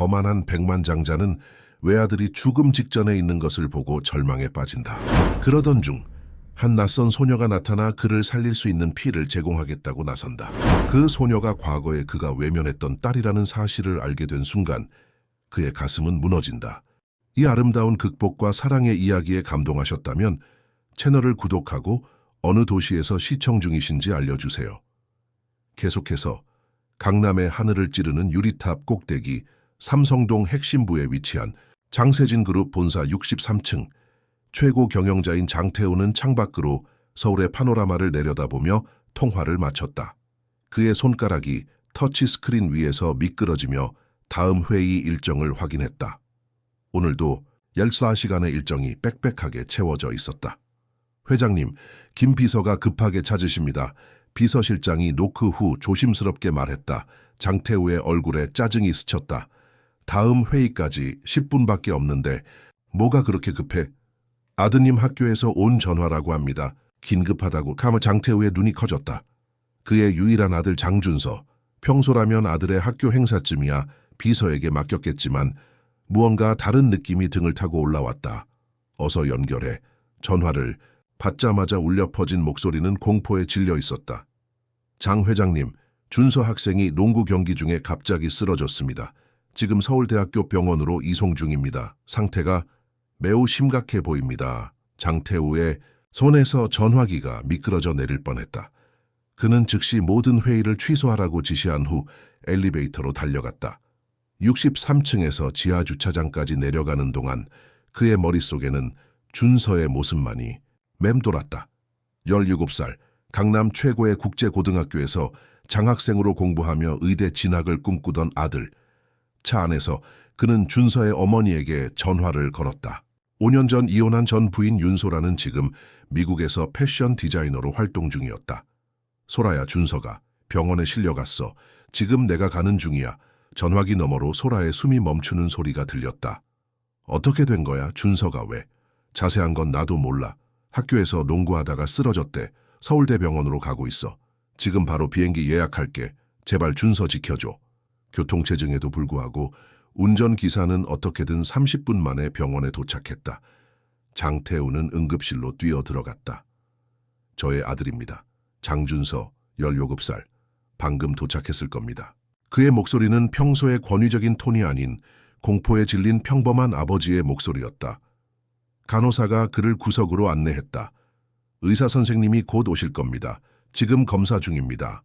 거만한 백만장자는 외아들이 죽음 직전에 있는 것을 보고 절망에 빠진다. 그러던 중 한 낯선 소녀가 나타나 그를 살릴 수 있는 피를 제공하겠다고 나선다. 그 소녀가 과거에 그가 외면했던 딸이라는 사실을 알게 된 순간 그의 가슴은 무너진다. 이 아름다운 극복과 사랑의 이야기에 감동하셨다면 채널을 구독하고 어느 도시에서 시청 중이신지 알려주세요. 계속해서 강남의 하늘을 찌르는 유리탑 꼭대기 삼성동 핵심부에 위치한 장세진 그룹 본사 63층 최고 경영자인 장태우는 창밖으로 서울의 파노라마를 내려다보며 통화를 마쳤다. 그의 손가락이 터치스크린 위에서 미끄러지며 다음 회의 일정을 확인했다. 오늘도 14시간의 일정이 빽빽하게 채워져 있었다. 회장님, 김 비서가 급하게 찾으십니다. 비서실장이 노크 후 조심스럽게 말했다. 장태우의 얼굴에 짜증이 스쳤다. 다음 회의까지 10분밖에 없는데 뭐가 그렇게 급해? 아드님 학교에서 온 전화라고 합니다. 긴급하다고 하며 장태우의 눈이 커졌다. 그의 유일한 아들 장준서. 평소라면 아들의 학교 행사쯤이야 비서에게 맡겼겠지만 무언가 다른 느낌이 등을 타고 올라왔다. 어서 연결해. 전화를 받자마자 울려 퍼진 목소리는 공포에 질려 있었다. 장 회장님, 준서 학생이 농구 경기 중에 갑자기 쓰러졌습니다. 지금 서울대학교 병원으로 이송 중입니다. 상태가 매우 심각해 보입니다. 장태우의 손에서 전화기가 미끄러져 내릴 뻔했다. 그는 즉시 모든 회의를 취소하라고 지시한 후 엘리베이터로 달려갔다. 63층에서 지하 주차장까지 내려가는 동안 그의 머릿속에는 준서의 모습만이 맴돌았다. 17살, 강남 최고의 국제고등학교에서 장학생으로 공부하며 의대 진학을 꿈꾸던 아들. 차 안에서 그는 준서의 어머니에게 전화를 걸었다. 5년 전 이혼한 전 부인 윤소라는 지금 미국에서 패션 디자이너로 활동 중이었다. 소라야, 준서가 병원에 실려갔어. 지금 내가 가는 중이야. 전화기 너머로 소라의 숨이 멈추는 소리가 들렸다. 어떻게 된 거야? 준서가 왜? 자세한 건 나도 몰라. 학교에서 농구하다가 쓰러졌대. 서울대병원으로 가고 있어. 지금 바로 비행기 예약할게. 제발 준서 지켜줘. 교통체증에도 불구하고 운전기사는 어떻게든 30분 만에 병원에 도착했다. 장태우는 응급실로 뛰어 들어갔다. 저의 아들입니다. 장준서, 17살. 방금 도착했을 겁니다. 그의 목소리는 평소의 권위적인 톤이 아닌 공포에 질린 평범한 아버지의 목소리였다. 간호사가 그를 구석으로 안내했다. 의사 선생님이 곧 오실 겁니다. 지금 검사 중입니다.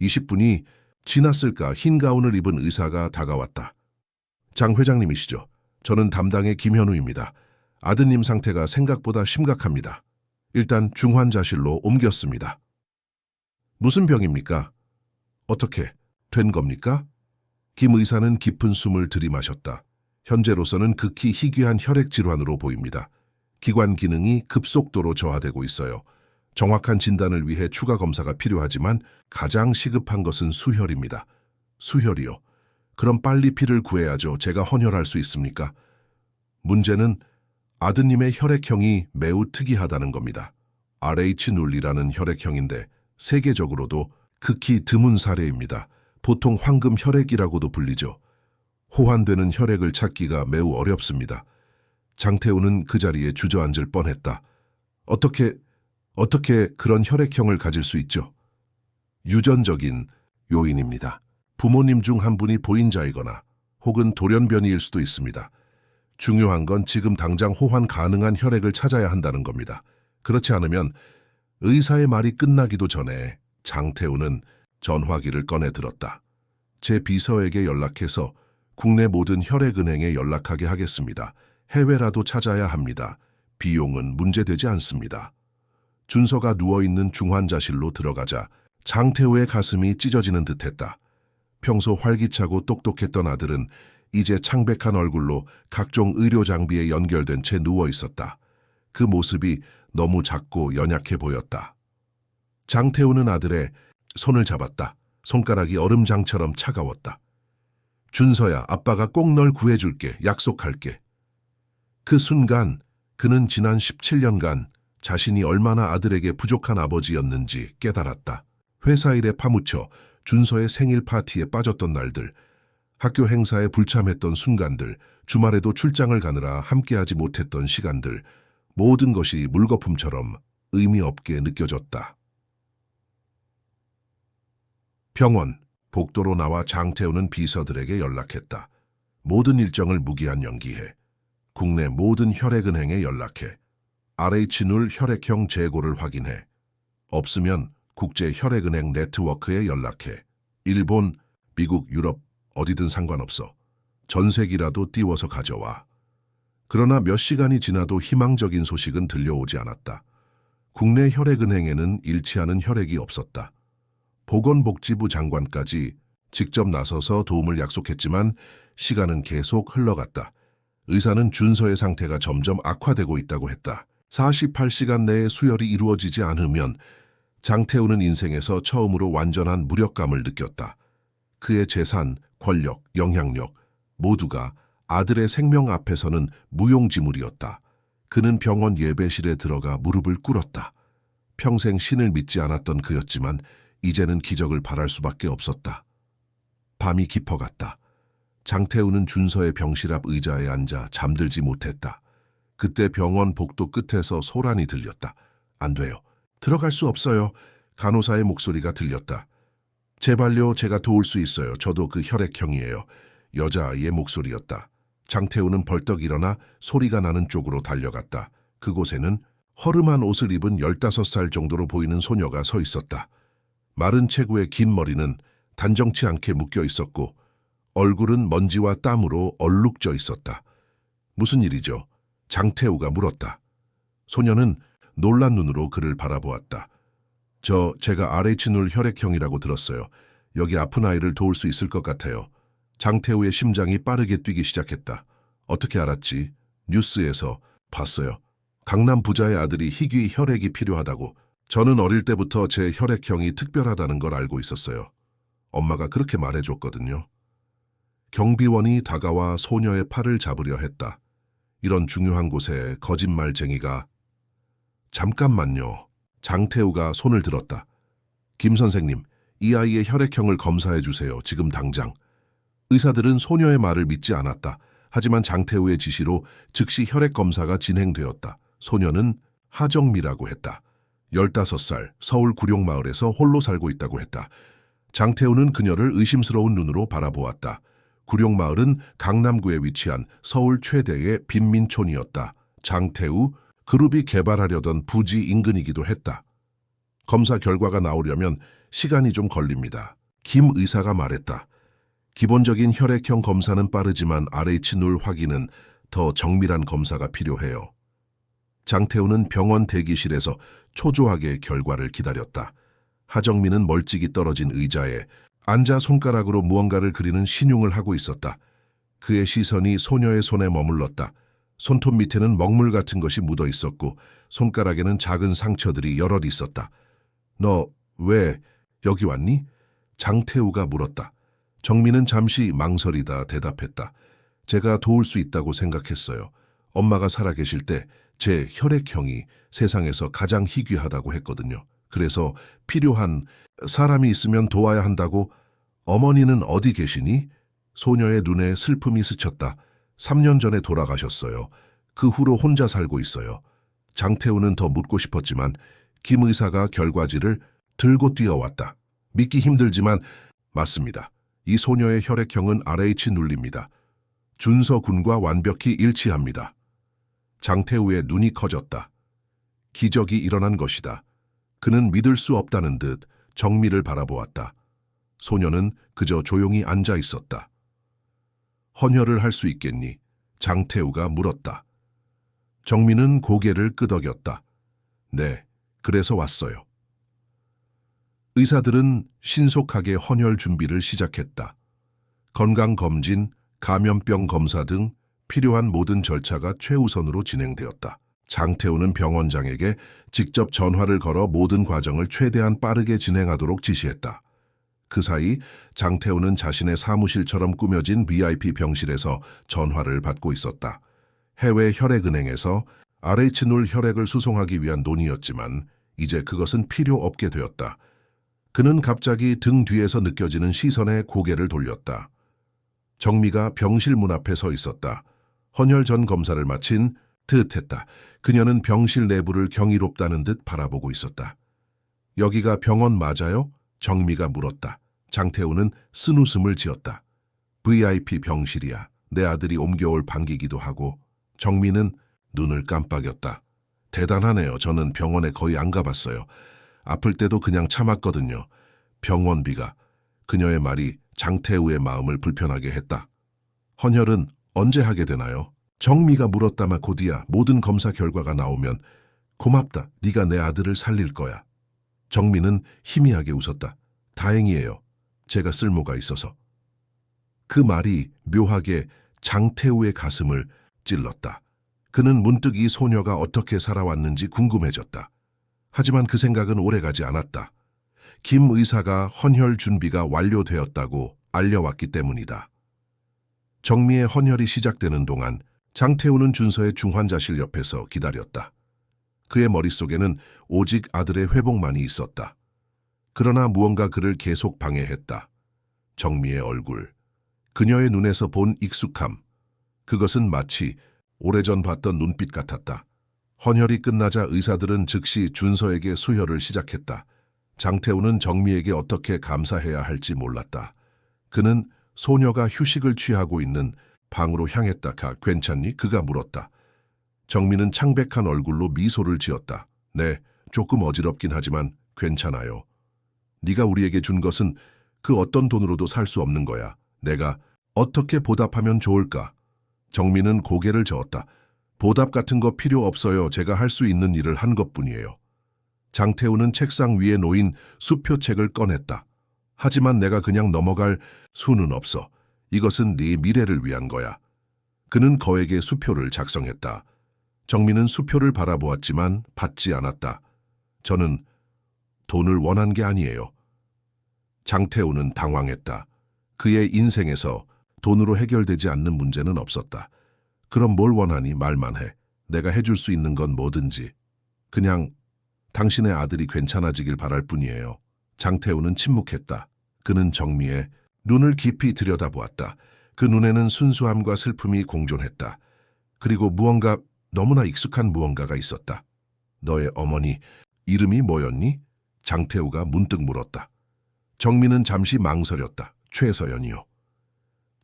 20분이 지났을까 흰 가운을 입은 의사가 다가왔다. 장 회장님이시죠? 저는 담당의 김현우입니다. 아드님 상태가 생각보다 심각합니다. 일단 중환자실로 옮겼습니다. 무슨 병입니까? 어떻게 된 겁니까? 김 의사는 깊은 숨을 들이마셨다. 현재로서는 극히 희귀한 혈액 질환으로 보입니다. 기관 기능이 급속도로 저하되고 있어요. 정확한 진단을 위해 추가 검사가 필요하지만 가장 시급한 것은 수혈입니다. 수혈이요? 그럼 빨리 피를 구해야죠. 제가 헌혈할 수 있습니까? 문제는 아드님의 혈액형이 매우 특이하다는 겁니다. RH 눌리라는 혈액형인데 세계적으로도 극히 드문 사례입니다. 보통 황금 혈액이라고도 불리죠. 호환되는 혈액을 찾기가 매우 어렵습니다. 장태우는 그 자리에 주저앉을 뻔했다. 어떻게 그런 혈액형을 가질 수 있죠? 유전적인 요인입니다. 부모님 중 한 분이 보인자이거나 혹은 돌연변이일 수도 있습니다. 중요한 건 지금 당장 호환 가능한 혈액을 찾아야 한다는 겁니다. 그렇지 않으면 의사의 말이 끝나기도 전에 장태우는 전화기를 꺼내 들었다. 제 비서에게 연락해서 국내 모든 혈액은행에 연락하게 하겠습니다. 해외라도 찾아야 합니다. 비용은 문제되지 않습니다. 준서가 누워있는 중환자실로 들어가자 장태우의 가슴이 찢어지는 듯했다. 평소 활기차고 똑똑했던 아들은 이제 창백한 얼굴로 각종 의료 장비에 연결된 채 누워있었다. 그 모습이 너무 작고 연약해 보였다. 장태우는 아들의 손을 잡았다. 손가락이 얼음장처럼 차가웠다. 준서야, 아빠가 꼭 널 구해줄게. 약속할게. 그 순간 그는 지난 17년간 자신이 얼마나 아들에게 부족한 아버지였는지 깨달았다. 회사 일에 파묻혀 준서의 생일 파티에 빠졌던 날들, 학교 행사에 불참했던 순간들, 주말에도 출장을 가느라 함께하지 못했던 시간들, 모든 것이 물거품처럼 의미 없게 느껴졌다. 병원, 복도로 나와 장태우는 비서들에게 연락했다. 모든 일정을 무기한 연기해. 국내 모든 혈액은행에 연락해. RH-누 혈액형 재고를 확인해. 없으면 국제혈액은행 네트워크에 연락해. 일본, 미국, 유럽 어디든 상관없어. 전세기라도 띄워서 가져와. 그러나 몇 시간이 지나도 희망적인 소식은 들려오지 않았다. 국내 혈액은행에는 일치하는 혈액이 없었다. 보건복지부 장관까지 직접 나서서 도움을 약속했지만 시간은 계속 흘러갔다. 의사는 준서의 상태가 점점 악화되고 있다고 했다. 48시간 내에 수혈이 이루어지지 않으면 장태우는 인생에서 처음으로 완전한 무력감을 느꼈다. 그의 재산, 권력, 영향력 모두가 아들의 생명 앞에서는 무용지물이었다. 그는 병원 예배실에 들어가 무릎을 꿇었다. 평생 신을 믿지 않았던 그였지만 이제는 기적을 바랄 수밖에 없었다. 밤이 깊어갔다. 장태우는 준서의 병실 앞 의자에 앉아 잠들지 못했다. 그때 병원 복도 끝에서 소란이 들렸다. 안 돼요. 들어갈 수 없어요. 간호사의 목소리가 들렸다. 제발요, 제가 도울 수 있어요. 저도 그 혈액형이에요. 여자아이의 목소리였다. 장태우는 벌떡 일어나 소리가 나는 쪽으로 달려갔다. 그곳에는 허름한 옷을 입은 15살 정도로 보이는 소녀가 서 있었다. 마른 체구의 긴 머리는 단정치 않게 묶여 있었고 얼굴은 먼지와 땀으로 얼룩져 있었다. 무슨 일이죠? 장태우가 물었다. 소녀는 놀란 눈으로 그를 바라보았다. 제가 RH-누 혈액형이라고 들었어요. 여기 아픈 아이를 도울 수 있을 것 같아요. 장태우의 심장이 빠르게 뛰기 시작했다. 어떻게 알았지? 뉴스에서 봤어요. 강남 부자의 아들이 희귀 혈액이 필요하다고. 저는 어릴 때부터 제 혈액형이 특별하다는 걸 알고 있었어요. 엄마가 그렇게 말해줬거든요. 경비원이 다가와 소녀의 팔을 잡으려 했다. 이런 중요한 곳에 거짓말쟁이가... 잠깐만요. 장태우가 손을 들었다. 김 선생님, 이 아이의 혈액형을 검사해 주세요. 지금 당장. 의사들은 소녀의 말을 믿지 않았다. 하지만 장태우의 지시로 즉시 혈액 검사가 진행되었다. 소녀는 하정미라고 했다. 15살, 서울 구룡마을에서 홀로 살고 있다고 했다. 장태우는 그녀를 의심스러운 눈으로 바라보았다. 구룡마을은 강남구에 위치한 서울 최대의 빈민촌이었다. 장태우, 그룹이 개발하려던 부지 인근이기도 했다. 검사 결과가 나오려면 시간이 좀 걸립니다. 김 의사가 말했다. 기본적인 혈액형 검사는 빠르지만 RH-누 확인은 더 정밀한 검사가 필요해요. 장태우는 병원 대기실에서 초조하게 결과를 기다렸다. 하정민은 멀찍이 떨어진 의자에 앉아 손가락으로 무언가를 그리는 신용을 하고 있었다. 그의 시선이 소녀의 손에 머물렀다. 손톱 밑에는 먹물 같은 것이 묻어 있었고 손가락에는 작은 상처들이 여럿 있었다. 너 왜 여기 왔니? 장태우가 물었다. 정민은 잠시 망설이다 대답했다. 제가 도울 수 있다고 생각했어요. 엄마가 살아계실 때 제 혈액형이 세상에서 가장 희귀하다고 했거든요. 그래서 필요한 사람이 있으면 도와야 한다고. 어머니는 어디 계시니? 소녀의 눈에 슬픔이 스쳤다. 3년 전에 돌아가셨어요. 그 후로 혼자 살고 있어요. 장태우는 더 묻고 싶었지만 김 의사가 결과지를 들고 뛰어왔다. 믿기 힘들지만 맞습니다. 이 소녀의 혈액형은 RH-누입니다. 준서 군과 완벽히 일치합니다. 장태우의 눈이 커졌다. 기적이 일어난 것이다. 그는 믿을 수 없다는 듯 정미를 바라보았다. 소녀는 그저 조용히 앉아 있었다. 헌혈을 할 수 있겠니? 장태우가 물었다. 정미는 고개를 끄덕였다. 네, 그래서 왔어요. 의사들은 신속하게 헌혈 준비를 시작했다. 건강검진, 감염병 검사 등 필요한 모든 절차가 최우선으로 진행되었다. 장태우는 병원장에게 직접 전화를 걸어 모든 과정을 최대한 빠르게 진행하도록 지시했다. 그 사이 장태우는 자신의 사무실처럼 꾸며진 VIP 병실에서 전화를 받고 있었다. 해외 혈액은행에서 RH-누 혈액을 수송하기 위한 논의였지만 이제 그것은 필요 없게 되었다. 그는 갑자기 등 뒤에서 느껴지는 시선에 고개를 돌렸다. 정미가 병실 문 앞에 서 있었다. 헌혈 전 검사를 마친 듯 했다. 그녀는 병실 내부를 경이롭다는 듯 바라보고 있었다. 여기가 병원 맞아요? 정미가 물었다. 장태우는 쓴웃음을 지었다. VIP 병실이야. 내 아들이 옮겨올 방기기도 하고. 정미는 눈을 깜빡였다. 대단하네요. 저는 병원에 거의 안 가봤어요. 아플 때도 그냥 참았거든요. 병원비가. 그녀의 말이 장태우의 마음을 불편하게 했다. 헌혈은 언제 하게 되나요? 정미가 물었다마 곧이야. 모든 검사 결과가 나오면 고맙다. 네가 내 아들을 살릴 거야. 정미는 희미하게 웃었다. 다행이에요. 제가 쓸모가 있어서. 그 말이 묘하게 장태우의 가슴을 찔렀다. 그는 문득 이 소녀가 어떻게 살아왔는지 궁금해졌다. 하지만 그 생각은 오래가지 않았다. 김 의사가 헌혈 준비가 완료되었다고 알려왔기 때문이다. 정미의 헌혈이 시작되는 동안 장태우는 준서의 중환자실 옆에서 기다렸다. 그의 머릿속에는 오직 아들의 회복만이 있었다. 그러나 무언가 그를 계속 방해했다. 정미의 얼굴, 그녀의 눈에서 본 익숙함, 그것은 마치 오래전 봤던 눈빛 같았다. 헌혈이 끝나자 의사들은 즉시 준서에게 수혈을 시작했다. 장태우는 정미에게 어떻게 감사해야 할지 몰랐다. 그는 소녀가 휴식을 취하고 있는 방으로 향했다. 괜찮니? 그가 물었다. 정미는 창백한 얼굴로 미소를 지었다. 네, 조금 어지럽긴 하지만 괜찮아요. 네가 우리에게 준 것은 그 어떤 돈으로도 살 수 없는 거야. 내가 어떻게 보답하면 좋을까? 정미는 고개를 저었다. 보답 같은 거 필요 없어요. 제가 할 수 있는 일을 한 것뿐이에요. 장태우는 책상 위에 놓인 수표책을 꺼냈다. 하지만 내가 그냥 넘어갈 수는 없어. 이것은 네 미래를 위한 거야. 그는 거액의 수표를 작성했다. 정미는 수표를 바라보았지만 받지 않았다. 저는 돈을 원한 게 아니에요. 장태우는 당황했다. 그의 인생에서 돈으로 해결되지 않는 문제는 없었다. 그럼 뭘 원하니? 말만 해. 내가 해줄 수 있는 건 뭐든지. 그냥 당신의 아들이 괜찮아지길 바랄 뿐이에요. 장태우는 침묵했다. 그는 정미의 눈을 깊이 들여다보았다. 그 눈에는 순수함과 슬픔이 공존했다. 그리고 무언가 너무나 익숙한 무언가가 있었다. 너의 어머니 이름이 뭐였니? 장태우가 문득 물었다. 정미는 잠시 망설였다. 최서연이요.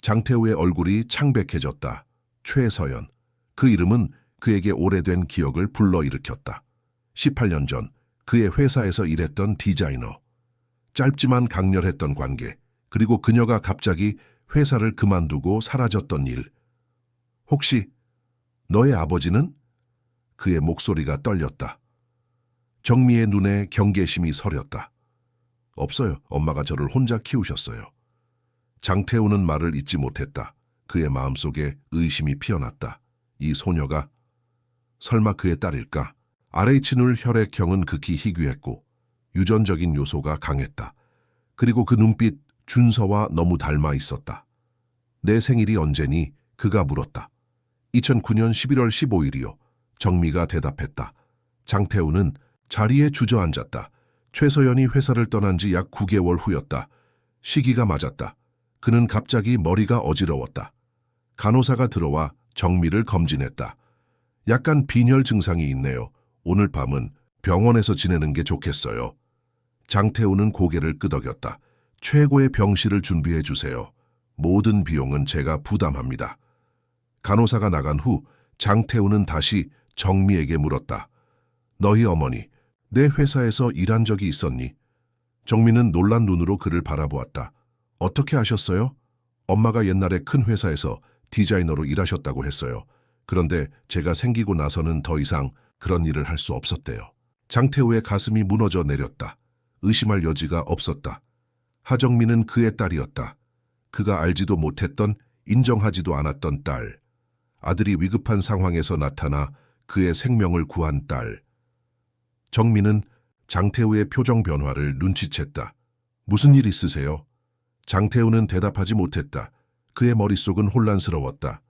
장태우의 얼굴이 창백해졌다. 최서연. 그 이름은 그에게 오래된 기억을 불러일으켰다. 18년 전 그의 회사에서 일했던 디자이너. 짧지만 강렬했던 관계. 그리고 그녀가 갑자기 회사를 그만두고 사라졌던 일. 혹시 너의 아버지는? 그의 목소리가 떨렸다. 정미의 눈에 경계심이 서렸다. 없어요. 엄마가 저를 혼자 키우셨어요. 장태우는 말을 잇지 못했다. 그의 마음속에 의심이 피어났다. 이 소녀가 설마 그의 딸일까? RH-누 혈액형은 극히 희귀했고 유전적인 요소가 강했다. 그리고 그 눈빛 준서와 너무 닮아 있었다. 내 생일이 언제니? 그가 물었다. 2009년 11월 15일이요. 정미가 대답했다. 장태우는 자리에 주저앉았다. 최서연이 회사를 떠난 지 약 9개월 후였다. 시기가 맞았다. 그는 갑자기 머리가 어지러웠다. 간호사가 들어와 정미를 검진했다. 약간 빈혈 증상이 있네요. 오늘 밤은 병원에서 지내는 게 좋겠어요. 장태우는 고개를 끄덕였다. 최고의 병실을 준비해 주세요. 모든 비용은 제가 부담합니다. 간호사가 나간 후 장태우는 다시 정미에게 물었다. 너희 어머니, 내 회사에서 일한 적이 있었니? 정미는 놀란 눈으로 그를 바라보았다. 어떻게 아셨어요? 엄마가 옛날에 큰 회사에서 디자이너로 일하셨다고 했어요. 그런데 제가 생기고 나서는 더 이상 그런 일을 할 수 없었대요. 장태우의 가슴이 무너져 내렸다. 의심할 여지가 없었다. 하정미는 그의 딸이었다. 그가 알지도 못했던, 인정하지도 않았던 딸. 아들이 위급한 상황에서 나타나 그의 생명을 구한 딸. 정미는 장태우의 표정 변화를 눈치챘다. 무슨 일 있으세요? 장태우는 대답하지 못했다. 그의 머릿속은 혼란스러웠다.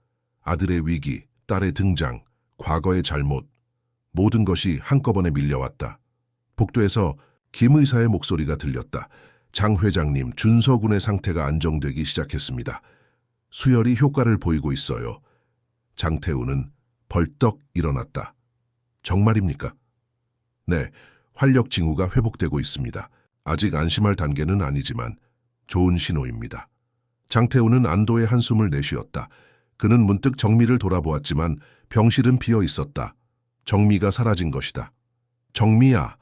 아들의 위기, 딸의 등장, 과거의 잘못, 모든 것이 한꺼번에 밀려왔다. 복도에서 김 의사의 목소리가 들렸다. 장 회장님, 준서 군의 상태가 안정되기 시작했습니다. 수혈이 효과를 보이고 있어요. 장태우는 벌떡 일어났다. 정말입니까? 네, 활력 징후가 회복되고 있습니다. 아직 안심할 단계는 아니지만 좋은 신호입니다. 장태우는 안도의 한숨을 내쉬었다. 그는 문득 정미를 돌아보았지만 병실은 비어 있었다. 정미가 사라진 것이다. 정미야,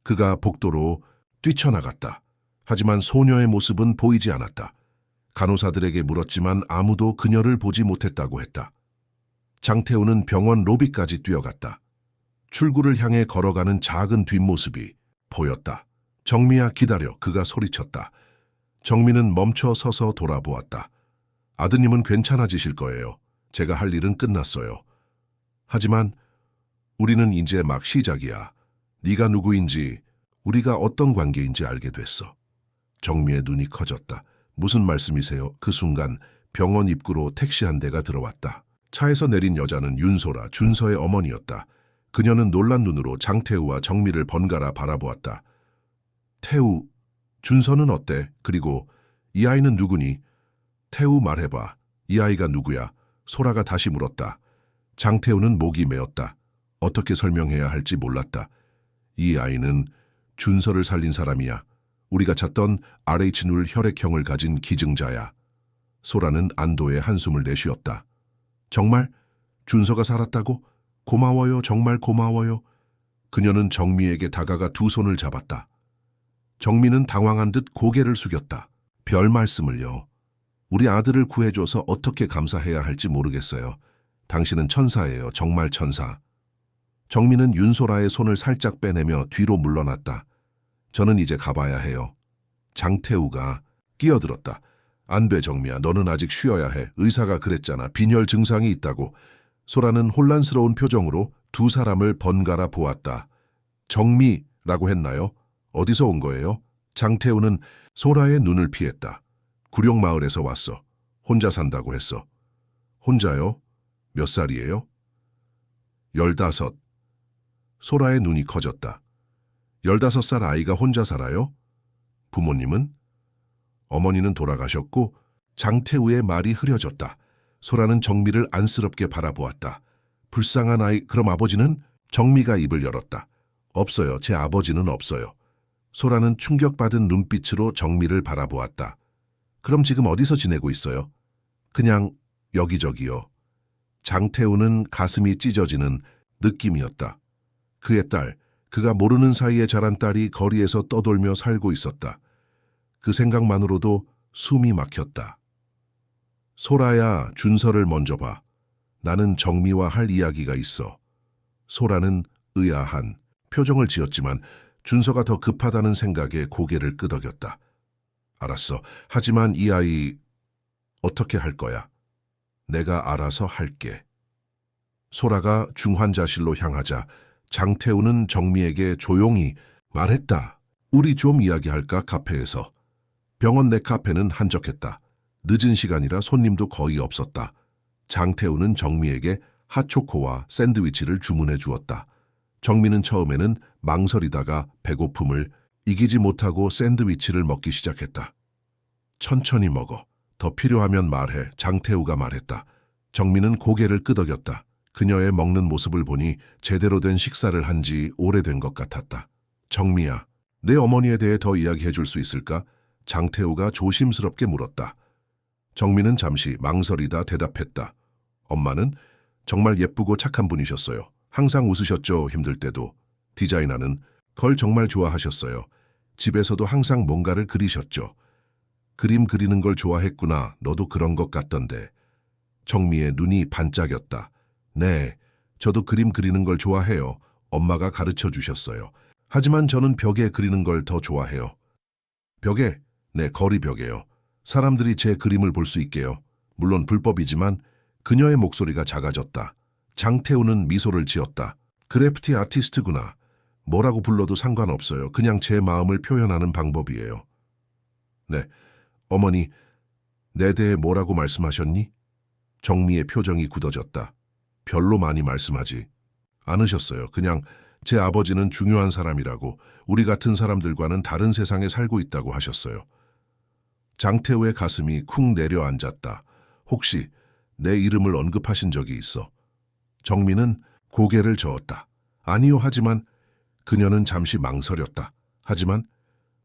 그가 복도로 뛰쳐나갔다. 하지만 소녀의 모습은 보이지 않았다. 간호사들에게 물었지만 아무도 그녀를 보지 못했다고 했다. 장태우는 병원 로비까지 뛰어갔다. 출구를 향해 걸어가는 작은 뒷모습이 보였다. 정미야, 기다려, 그가 소리쳤다. 정미는 멈춰 서서 돌아보았다. 아드님은 괜찮아지실 거예요. 제가 할 일은 끝났어요. 하지만 우리는 이제 막 시작이야. 네가 누구인지, 우리가 어떤 관계인지 알게 됐어. 정미의 눈이 커졌다. 무슨 말씀이세요? 그 순간 병원 입구로 택시 한 대가 들어왔다. 차에서 내린 여자는 윤소라, 준서의 어머니였다. 그녀는 놀란 눈으로 장태우와 정미를 번갈아 바라보았다. 태우, 준서는 어때? 그리고 이 아이는 누구니? 태우, 말해봐. 이 아이가 누구야? 소라가 다시 물었다. 장태우는 목이 메었다. 어떻게 설명해야 할지 몰랐다. 이 아이는 준서를 살린 사람이야. 우리가 찾던 RH 누 혈액형을 가진 기증자야. 소라는 안도의 한숨을 내쉬었다. 정말? 준서가 살았다고? 고마워요, 정말 고마워요. 그녀는 정미에게 다가가 두 손을 잡았다. 정미는 당황한 듯 고개를 숙였다. 별 말씀을요. 우리 아들을 구해줘서 어떻게 감사해야 할지 모르겠어요. 당신은 천사예요, 정말 천사. 정미는 윤소라의 손을 살짝 빼내며 뒤로 물러났다. 저는 이제 가봐야 해요. 장태우가 끼어들었다. 안 돼, 정미야. 너는 아직 쉬어야 해. 의사가 그랬잖아. 빈혈 증상이 있다고. 소라는 혼란스러운 표정으로 두 사람을 번갈아 보았다. 정미라고 했나요? 어디서 온 거예요? 장태우는 소라의 눈을 피했다. 구룡마을에서 왔어. 혼자 산다고 했어. 혼자요? 몇 살이에요? 15. 소라의 눈이 커졌다. 15살 아이가 혼자 살아요? 부모님은? 어머니는 돌아가셨고 장태우의 말이 흐려졌다. 소라는 정미를 안쓰럽게 바라보았다. 불쌍한 아이, 그럼 아버지는? 정미가 입을 열었다. 없어요. 제 아버지는 없어요. 소라는 충격받은 눈빛으로 정미를 바라보았다. 그럼 지금 어디서 지내고 있어요? 그냥 여기저기요. 장태우는 가슴이 찢어지는 느낌이었다. 그의 딸, 그가 모르는 사이에 자란 딸이 거리에서 떠돌며 살고 있었다. 그 생각만으로도 숨이 막혔다. 소라야, 준서를 먼저 봐. 나는 정미와 할 이야기가 있어. 소라는 의아한 표정을 지었지만 준서가 더 급하다는 생각에 고개를 끄덕였다. 알았어. 하지만 이 아이 어떻게 할 거야? 내가 알아서 할게. 소라가 중환자실로 향하자 장태우는 정미에게 조용히 말했다. 우리 좀 이야기할까, 카페에서. 병원 내 카페는 한적했다. 늦은 시간이라 손님도 거의 없었다. 장태우는 정미에게 핫초코와 샌드위치를 주문해 주었다. 정미는 처음에는 망설이다가 배고픔을 이기지 못하고 샌드위치를 먹기 시작했다. 천천히 먹어. 더 필요하면 말해. 장태우가 말했다. 정미는 고개를 끄덕였다. 그녀의 먹는 모습을 보니 제대로 된 식사를 한 지 오래된 것 같았다. 정미야, 내 어머니에 대해 더 이야기해 줄 수 있을까? 장태우가 조심스럽게 물었다. 정미는 잠시 망설이다 대답했다. 엄마는 정말 예쁘고 착한 분이셨어요. 항상 웃으셨죠, 힘들 때도. 디자이너는 걸 정말 좋아하셨어요. 집에서도 항상 뭔가를 그리셨죠. 그림 그리는 걸 좋아했구나. 너도 그런 것 같던데. 정미의 눈이 반짝였다. 네, 저도 그림 그리는 걸 좋아해요. 엄마가 가르쳐 주셨어요. 하지만 저는 벽에 그리는 걸 더 좋아해요. 벽에? 네, 거리 벽에요. 사람들이 제 그림을 볼 수 있게요. 물론 불법이지만. 그녀의 목소리가 작아졌다. 장태우는 미소를 지었다. 그래피티 아티스트구나. 뭐라고 불러도 상관없어요. 그냥 제 마음을 표현하는 방법이에요. 네, 어머니, 내 대해 뭐라고 말씀하셨니? 정미의 표정이 굳어졌다. 별로 많이 말씀하지 않으셨어요. 그냥 제 아버지는 중요한 사람이라고, 우리 같은 사람들과는 다른 세상에 살고 있다고 하셨어요. 장태우의 가슴이 쿵 내려앉았다. 혹시 내 이름을 언급하신 적이 있어? 정민은 고개를 저었다. 아니요 하지만 그녀는 잠시 망설였다. 하지만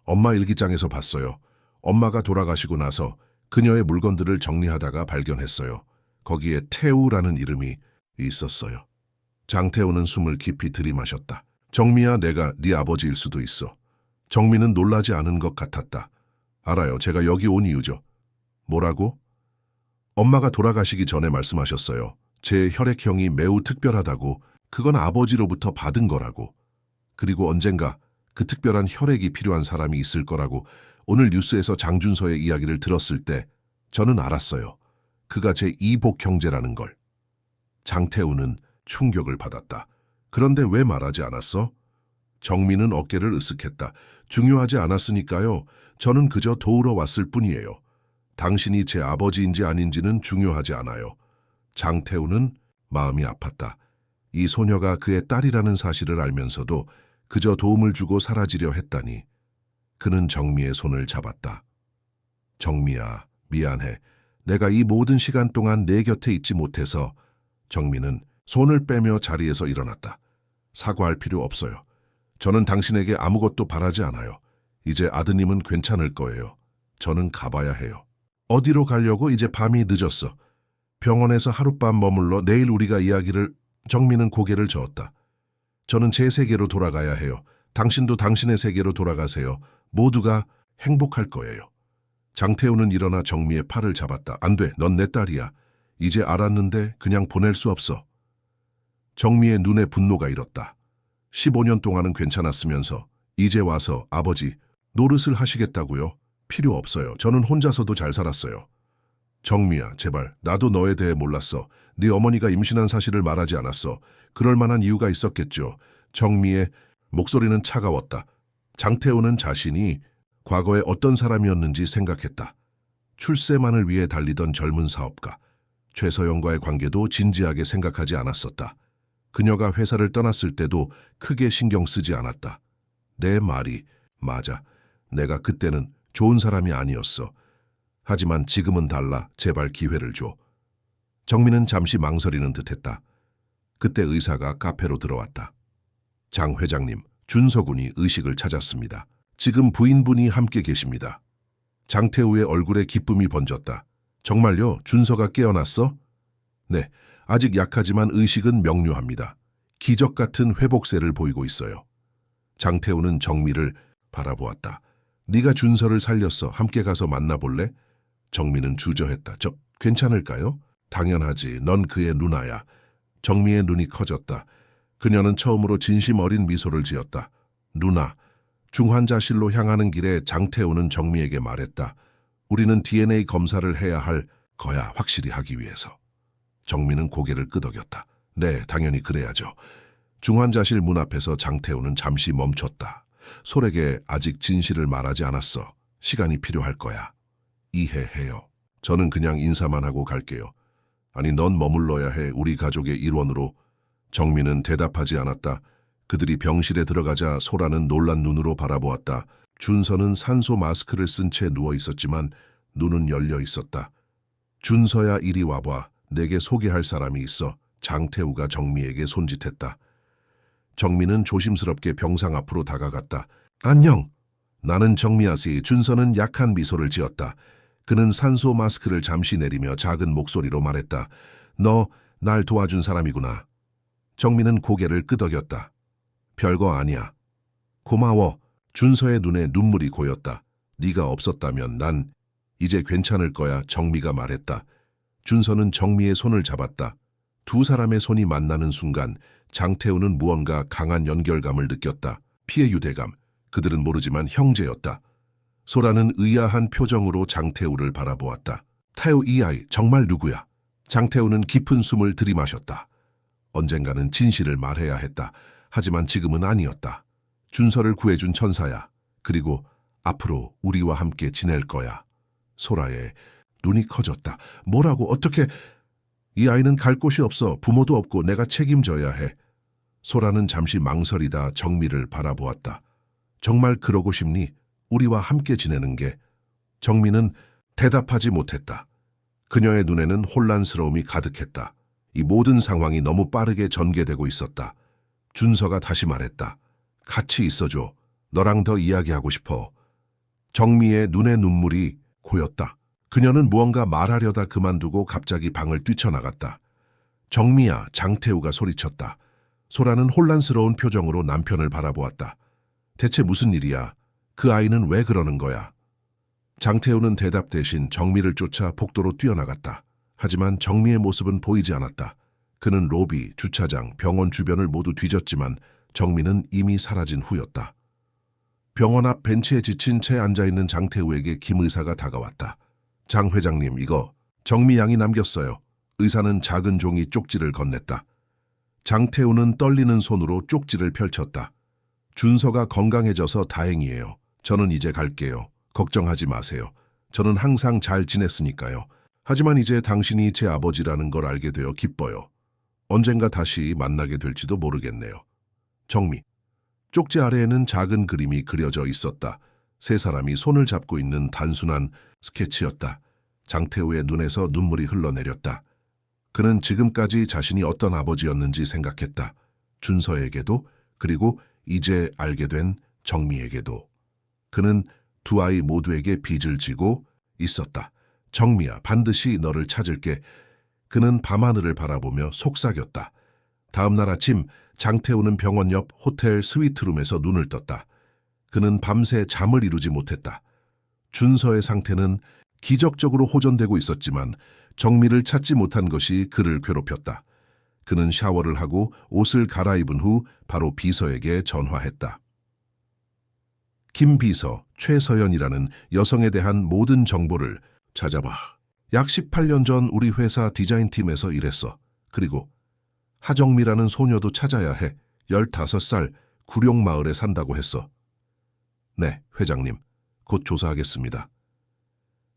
엄마 일기장에서 봤어요. 엄마가 돌아가시고 나서 그녀의 물건들을 정리하다가 발견했어요. 거기에 태우라는 이름이 있었어요. 장태우는 숨을 깊이 들이마셨다. 정미야, 내가 네 아버지일 수도 있어. 정민은 놀라지 않은 것 같았다. 알아요. 제가 여기 온 이유죠. 뭐라고? 엄마가 돌아가시기 전에 말씀하셨어요. 제 혈액형이 매우 특별하다고, 그건 아버지로부터 받은 거라고. 그리고 언젠가 그 특별한 혈액이 필요한 사람이 있을 거라고 오늘 뉴스에서 장준서의 이야기를 들었을 때 저는 알았어요. 그가 제 이복 형제라는 걸. 장태우는 충격을 받았다. 그런데 왜 말하지 않았어? 정민은 어깨를 으쓱했다. 중요하지 않았으니까요. 저는 그저 도우러 왔을 뿐이에요. 당신이 제 아버지인지 아닌지는 중요하지 않아요. 장태우는 마음이 아팠다. 이 소녀가 그의 딸이라는 사실을 알면서도 그저 도움을 주고 사라지려 했다니. 그는 정미의 손을 잡았다. 정미야, 미안해. 내가 이 모든 시간 동안 내 곁에 있지 못해서. 정미는 손을 빼며 자리에서 일어났다. 사과할 필요 없어요. 저는 당신에게 아무것도 바라지 않아요. 이제 아드님은 괜찮을 거예요. 저는 가봐야 해요. 어디로 가려고? 이제 밤이 늦었어. 병원에서 하룻밤 머물러 내일 우리가 이야기를... 정민은 고개를 저었다. 저는 제 세계로 돌아가야 해요. 당신도 당신의 세계로 돌아가세요. 모두가 행복할 거예요. 장태우는 일어나 정미의 팔을 잡았다. 안 돼, 넌 내 딸이야. 이제 알았는데 그냥 보낼 수 없어. 정미의 눈에 분노가 일었다. 15년 동안은 괜찮았으면서 이제 와서 아버지 노릇을 하시겠다고요? 필요 없어요. 저는 혼자서도 잘 살았어요. 정미야, 제발. 나도 너에 대해 몰랐어. 네 어머니가 임신한 사실을 말하지 않았어. 그럴 만한 이유가 있었겠죠. 정미의 목소리는 차가웠다. 장태우는 자신이 과거에 어떤 사람이었는지 생각했다. 출세만을 위해 달리던 젊은 사업가. 최서영과의 관계도 진지하게 생각하지 않았었다. 그녀가 회사를 떠났을 때도 크게 신경 쓰지 않았다. 내 말이 맞아. 내가 그때는 좋은 사람이 아니었어. 하지만 지금은 달라. 제발 기회를 줘. 정민은 잠시 망설이는 듯했다. 그때 의사가 카페로 들어왔다. 장 회장님, 준서 군이 의식을 찾았습니다. 지금 부인분이 함께 계십니다. 장태우의 얼굴에 기쁨이 번졌다. 정말요? 준서가 깨어났어? 네, 아직 약하지만 의식은 명료합니다. 기적 같은 회복세를 보이고 있어요. 장태우는 정미를 바라보았다. 네가 준서를 살렸어. 함께 가서 만나볼래? 정미는 주저했다. 저 괜찮을까요? 당연하지. 넌 그의 누나야. 정미의 눈이 커졌다. 그녀는 처음으로 진심 어린 미소를 지었다. 누나. 중환자실로 향하는 길에 장태우는 정미에게 말했다. 우리는 DNA 검사를 해야 할 거야. 확실히 하기 위해서. 정미는 고개를 끄덕였다. 네, 당연히 그래야죠. 중환자실 문 앞에서 장태우는 잠시 멈췄다. 솔에게 아직 진실을 말하지 않았어. 시간이 필요할 거야. 이해해요. 저는 그냥 인사만 하고 갈게요. 아니, 넌 머물러야 해. 우리 가족의 일원으로. 정민은 대답하지 않았다. 그들이 병실에 들어가자 소라는 놀란 눈으로 바라보았다. 준서는 산소 마스크를 쓴 채 누워 있었지만 눈은 열려 있었다. 준서야, 이리 와봐. 내게 소개할 사람이 있어. 장태우가 정미에게 손짓했다. 정미는 조심스럽게 병상 앞으로 다가갔다. 안녕. 나는 정미아씨. 준서는 약한 미소를 지었다. 그는 산소 마스크를 잠시 내리며 작은 목소리로 말했다. 너 날 도와준 사람이구나. 정미는 고개를 끄덕였다. 별거 아니야. 고마워. 준서의 눈에 눈물이 고였다. 네가 없었다면 난 이제 괜찮을 거야. 정미가 말했다. 준서는 정미의 손을 잡았다. 두 사람의 손이 만나는 순간 장태우는 무언가 강한 연결감을 느꼈다. 피해 유대감. 그들은 모르지만 형제였다. 소라는 의아한 표정으로 장태우를 바라보았다. 태우, 이 아이 정말 누구야? 장태우는 깊은 숨을 들이마셨다. 언젠가는 진실을 말해야 했다. 하지만 지금은 아니었다. 준서를 구해준 천사야. 그리고 앞으로 우리와 함께 지낼 거야. 소라의 눈이 커졌다. 뭐라고? 어떻게? 이 아이는 갈 곳이 없어. 부모도 없고 내가 책임져야 해. 소라는 잠시 망설이다 정미를 바라보았다. 정말 그러고 싶니? 우리와 함께 지내는 게. 정미는 대답하지 못했다. 그녀의 눈에는 혼란스러움이 가득했다. 이 모든 상황이 너무 빠르게 전개되고 있었다. 준서가 다시 말했다. 같이 있어줘. 너랑 더 이야기하고 싶어. 정미의 눈에 눈물이 고였다. 그녀는 무언가 말하려다 그만두고 갑자기 방을 뛰쳐나갔다. 정미야, 장태우가 소리쳤다. 소라는 혼란스러운 표정으로 남편을 바라보았다. 대체 무슨 일이야? 그 아이는 왜 그러는 거야? 장태우는 대답 대신 정미를 쫓아 복도로 뛰어나갔다. 하지만 정미의 모습은 보이지 않았다. 그는 로비, 주차장, 병원 주변을 모두 뒤졌지만 정미는 이미 사라진 후였다. 병원 앞 벤치에 지친 채 앉아있는 장태우에게 김 의사가 다가왔다. 장 회장님, 이거 정미 양이 남겼어요. 의사는 작은 종이 쪽지를 건넸다. 장태우는 떨리는 손으로 쪽지를 펼쳤다. 준서가 건강해져서 다행이에요. 저는 이제 갈게요. 걱정하지 마세요. 저는 항상 잘 지냈으니까요. 하지만 이제 당신이 제 아버지라는 걸 알게 되어 기뻐요. 언젠가 다시 만나게 될지도 모르겠네요. 정미. 쪽지 아래에는 작은 그림이 그려져 있었다. 세 사람이 손을 잡고 있는 단순한 스케치였다. 장태우의 눈에서 눈물이 흘러내렸다. 그는 지금까지 자신이 어떤 아버지였는지 생각했다. 준서에게도, 그리고 이제 알게 된 정미에게도. 그는 두 아이 모두에게 빚을 지고 있었다. 정미야, 반드시 너를 찾을게. 그는 밤하늘을 바라보며 속삭였다. 다음 날 아침 장태우는 병원 옆 호텔 스위트룸에서 눈을 떴다. 그는 밤새 잠을 이루지 못했다. 준서의 상태는 기적적으로 호전되고 있었지만 정미를 찾지 못한 것이 그를 괴롭혔다. 그는 샤워를 하고 옷을 갈아입은 후 바로 비서에게 전화했다. 김 비서, 최서연이라는 여성에 대한 모든 정보를 찾아봐. 약 18년 전 우리 회사 디자인팀에서 일했어. 그리고 하정미라는 소녀도 찾아야 해. 15살 구룡마을에 산다고 했어. 네, 회장님. 곧 조사하겠습니다.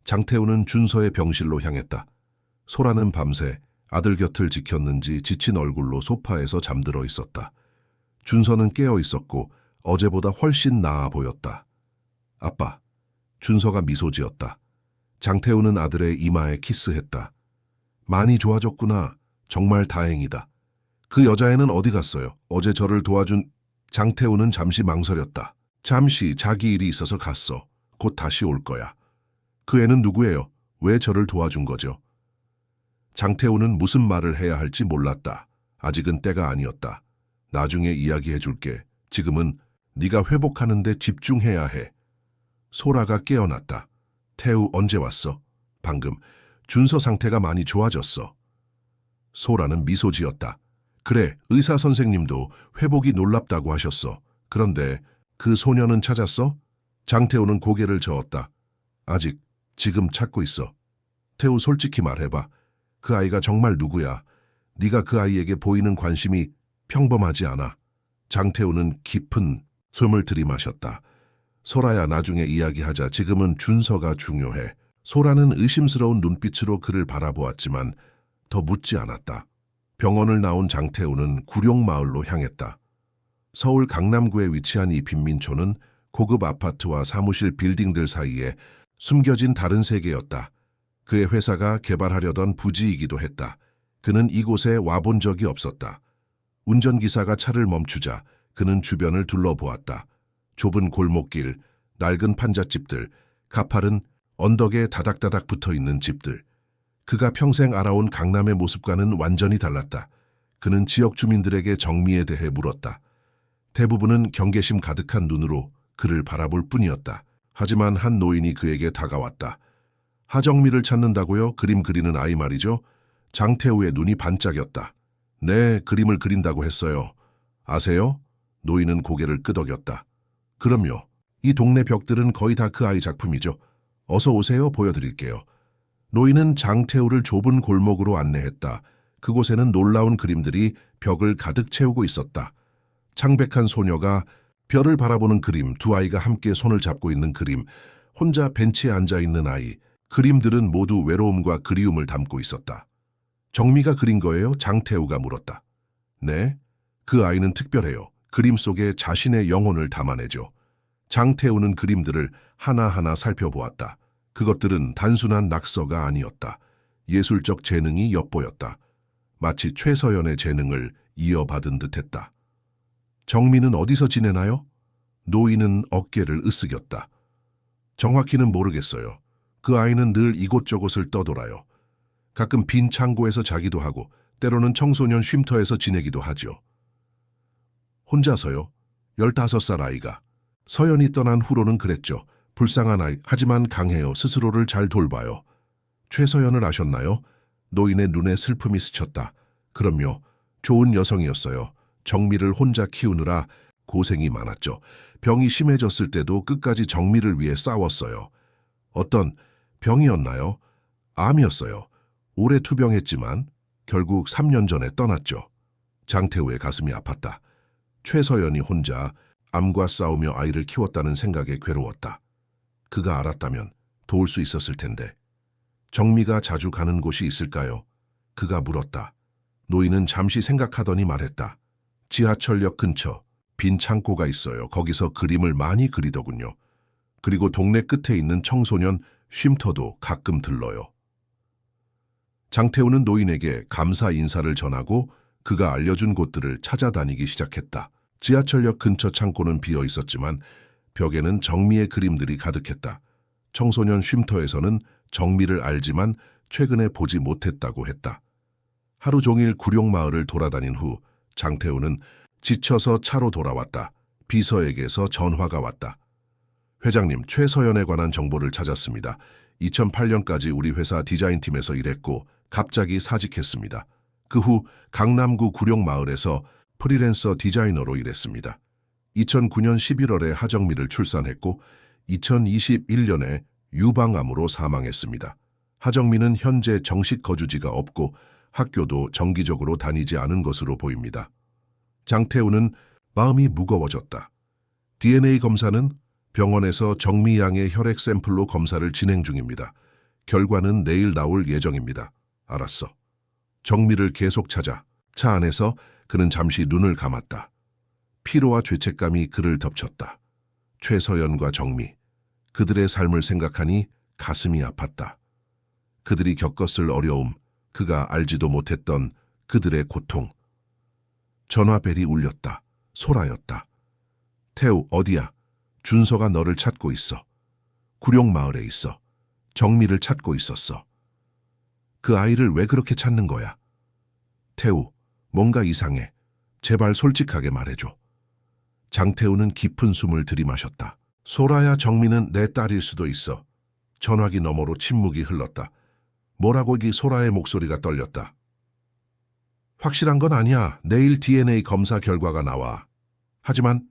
장태우는 준서의 병실로 향했다. 소라는 밤새 아들 곁을 지켰는지 지친 얼굴로 소파에서 잠들어 있었다. 준서는 깨어 있었고 어제보다 훨씬 나아 보였다. 아빠. 준서가 미소 지었다. 장태우는 아들의 이마에 키스했다. 많이 좋아졌구나. 정말 다행이다. 그 여자애는 어디 갔어요? 어제 저를 도와준... 장태우는 잠시 망설였다. 잠시 자기 일이 있어서 갔어. 곧 다시 올 거야. 그 애는 누구예요? 왜 저를 도와준 거죠? 장태우는 무슨 말을 해야 할지 몰랐다. 아직은 때가 아니었다. 나중에 이야기해 줄게. 지금은 네가 회복하는 데 집중해야 해. 소라가 깨어났다. 태우 언제 왔어? 방금. 준서 상태가 많이 좋아졌어. 소라는 미소 지었다. 그래, 의사 선생님도 회복이 놀랍다고 하셨어. 그런데 그 소녀는 찾았어? 장태우는 고개를 저었다. 아직, 지금 찾고 있어. 태우 솔직히 말해봐. 그 아이가 정말 누구야? 네가 그 아이에게 보이는 관심이 평범하지 않아. 장태우는 깊은 숨을 들이마셨다. 소라야, 나중에 이야기하자. 지금은 준서가 중요해. 소라는 의심스러운 눈빛으로 그를 바라보았지만 더 묻지 않았다. 병원을 나온 장태우는 구룡마을로 향했다. 서울 강남구에 위치한 이 빈민촌은 고급 아파트와 사무실 빌딩들 사이에 숨겨진 다른 세계였다. 그의 회사가 개발하려던 부지이기도 했다. 그는 이곳에 와본 적이 없었다. 운전기사가 차를 멈추자 그는 주변을 둘러보았다. 좁은 골목길, 낡은 판잣집들, 가파른 언덕에 다닥다닥 붙어있는 집들. 그가 평생 알아온 강남의 모습과는 완전히 달랐다. 그는 지역 주민들에게 정미에 대해 물었다. 대부분은 경계심 가득한 눈으로 그를 바라볼 뿐이었다. 하지만 한 노인이 그에게 다가왔다. 하정미를 찾는다고요? 그림 그리는 아이 말이죠? 장태우의 눈이 반짝였다. 네, 그림을 그린다고 했어요. 아세요? 노인은 고개를 끄덕였다. 그럼요. 이 동네 벽들은 거의 다 그 아이 작품이죠. 어서 오세요. 보여드릴게요. 노인은 장태우를 좁은 골목으로 안내했다. 그곳에는 놀라운 그림들이 벽을 가득 채우고 있었다. 창백한 소녀가 별을 바라보는 그림, 두 아이가 함께 손을 잡고 있는 그림, 혼자 벤치에 앉아있는 아이, 그림들은 모두 외로움과 그리움을 담고 있었다. 정미가 그린 거예요? 장태우가 물었다. 네, 그 아이는 특별해요. 그림 속에 자신의 영혼을 담아내죠. 장태우는 그림들을 하나하나 살펴보았다. 그것들은 단순한 낙서가 아니었다. 예술적 재능이 엿보였다. 마치 최서연의 재능을 이어받은 듯했다. 정미는 어디서 지내나요? 노인은 어깨를 으쓱였다. 정확히는 모르겠어요. 그 아이는 늘 이곳저곳을 떠돌아요. 가끔 빈 창고에서 자기도 하고 때로는 청소년 쉼터에서 지내기도 하죠. 혼자서요? 15살 아이가. 서연이 떠난 후로는 그랬죠. 불쌍한 아이, 하지만 강해요. 스스로를 잘 돌봐요. 최서연을 아셨나요? 노인의 눈에 슬픔이 스쳤다. 그럼요. 좋은 여성이었어요. 정미를 혼자 키우느라 고생이 많았죠. 병이 심해졌을 때도 끝까지 정미를 위해 싸웠어요. 어떤 병이었나요? 암이었어요. 오래 투병했지만 결국 3년 전에 떠났죠. 장태우의 가슴이 아팠다. 최서연이 혼자 암과 싸우며 아이를 키웠다는 생각에 괴로웠다. 그가 알았다면 도울 수 있었을 텐데. 정미가 자주 가는 곳이 있을까요? 그가 물었다. 노인은 잠시 생각하더니 말했다. 지하철역 근처 빈 창고가 있어요. 거기서 그림을 많이 그리더군요. 그리고 동네 끝에 있는 청소년 쉼터도 가끔 들러요. 장태우는 노인에게 감사 인사를 전하고 그가 알려준 곳들을 찾아다니기 시작했다. 지하철역 근처 창고는 비어 있었지만 벽에는 정미의 그림들이 가득했다. 청소년 쉼터에서는 정미를 알지만 최근에 보지 못했다고 했다. 하루 종일 구룡마을을 돌아다닌 후 장태우는 지쳐서 차로 돌아왔다. 비서에게서 전화가 왔다. 회장님, 최서연에 관한 정보를 찾았습니다. 2008년까지 우리 회사 디자인팀에서 일했고 갑자기 사직했습니다. 그 후 강남구 구룡마을에서 프리랜서 디자이너로 일했습니다. 2009년 11월에 하정미를 출산했고 2021년에 유방암으로 사망했습니다. 하정미는 현재 정식 거주지가 없고 학교도 정기적으로 다니지 않은 것으로 보입니다. 장태우는 마음이 무거워졌다. DNA 검사는 병원에서 정미 양의 혈액 샘플로 검사를 진행 중입니다. 결과는 내일 나올 예정입니다. 알았어. 정미를 계속 찾아. 차 안에서 그는 잠시 눈을 감았다. 피로와 죄책감이 그를 덮쳤다. 최서연과 정미, 그들의 삶을 생각하니 가슴이 아팠다. 그들이 겪었을 어려움, 그가 알지도 못했던 그들의 고통. 전화벨이 울렸다. 소라였다. 태우, 어디야? 준서가 너를 찾고 있어. 구룡마을에 있어. 정미를 찾고 있었어. 그 아이를 왜 그렇게 찾는 거야? 태우, 뭔가 이상해. 제발 솔직하게 말해줘. 장태우는 깊은 숨을 들이마셨다. 소라야, 정미는 내 딸일 수도 있어. 전화기 너머로 침묵이 흘렀다. 뭐라고? 이 소라의 목소리가 떨렸다. 확실한 건 아니야. 내일 DNA 검사 결과가 나와. 하지만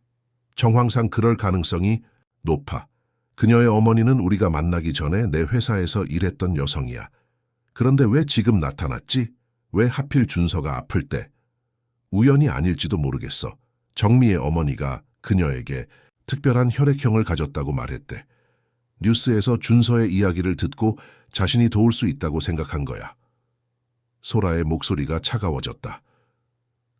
정황상 그럴 가능성이 높아. 그녀의 어머니는 우리가 만나기 전에 내 회사에서 일했던 여성이야. 그런데 왜 지금 나타났지? 왜 하필 준서가 아플 때? 우연이 아닐지도 모르겠어. 정미의 어머니가 그녀에게 특별한 혈액형을 가졌다고 말했대. 뉴스에서 준서의 이야기를 듣고 자신이 도울 수 있다고 생각한 거야. 소라의 목소리가 차가워졌다.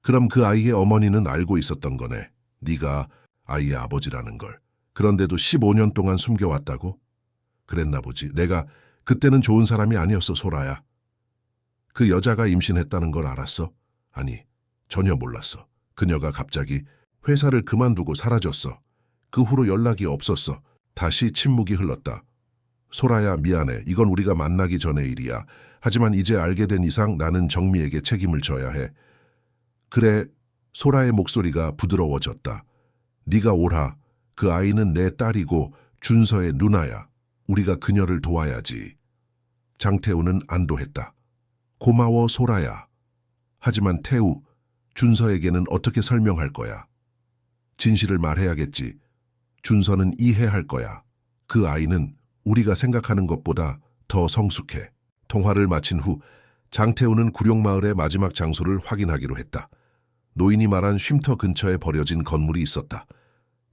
그럼 그 아이의 어머니는 알고 있었던 거네. 네가 아이의 아버지라는 걸. 그런데도 15년 동안 숨겨왔다고? 그랬나 보지. 내가 그때는 좋은 사람이 아니었어, 소라야. 그 여자가 임신했다는 걸 알았어? 아니, 전혀 몰랐어. 그녀가 갑자기 회사를 그만두고 사라졌어. 그 후로 연락이 없었어. 다시 침묵이 흘렀다. 소라야, 미안해. 이건 우리가 만나기 전의 일이야. 하지만 이제 알게 된 이상 나는 정미에게 책임을 져야 해. 그래, 소라의 목소리가 부드러워졌다. 네가 옳아. 그 아이는 내 딸이고 준서의 누나야. 우리가 그녀를 도와야지. 장태우는 안도했다. 고마워, 소라야. 하지만 태우, 준서에게는 어떻게 설명할 거야? 진실을 말해야겠지. 준서는 이해할 거야. 그 아이는 우리가 생각하는 것보다 더 성숙해. 통화를 마친 후 장태우는 구룡마을의 마지막 장소를 확인하기로 했다. 노인이 말한 쉼터 근처에 버려진 건물이 있었다.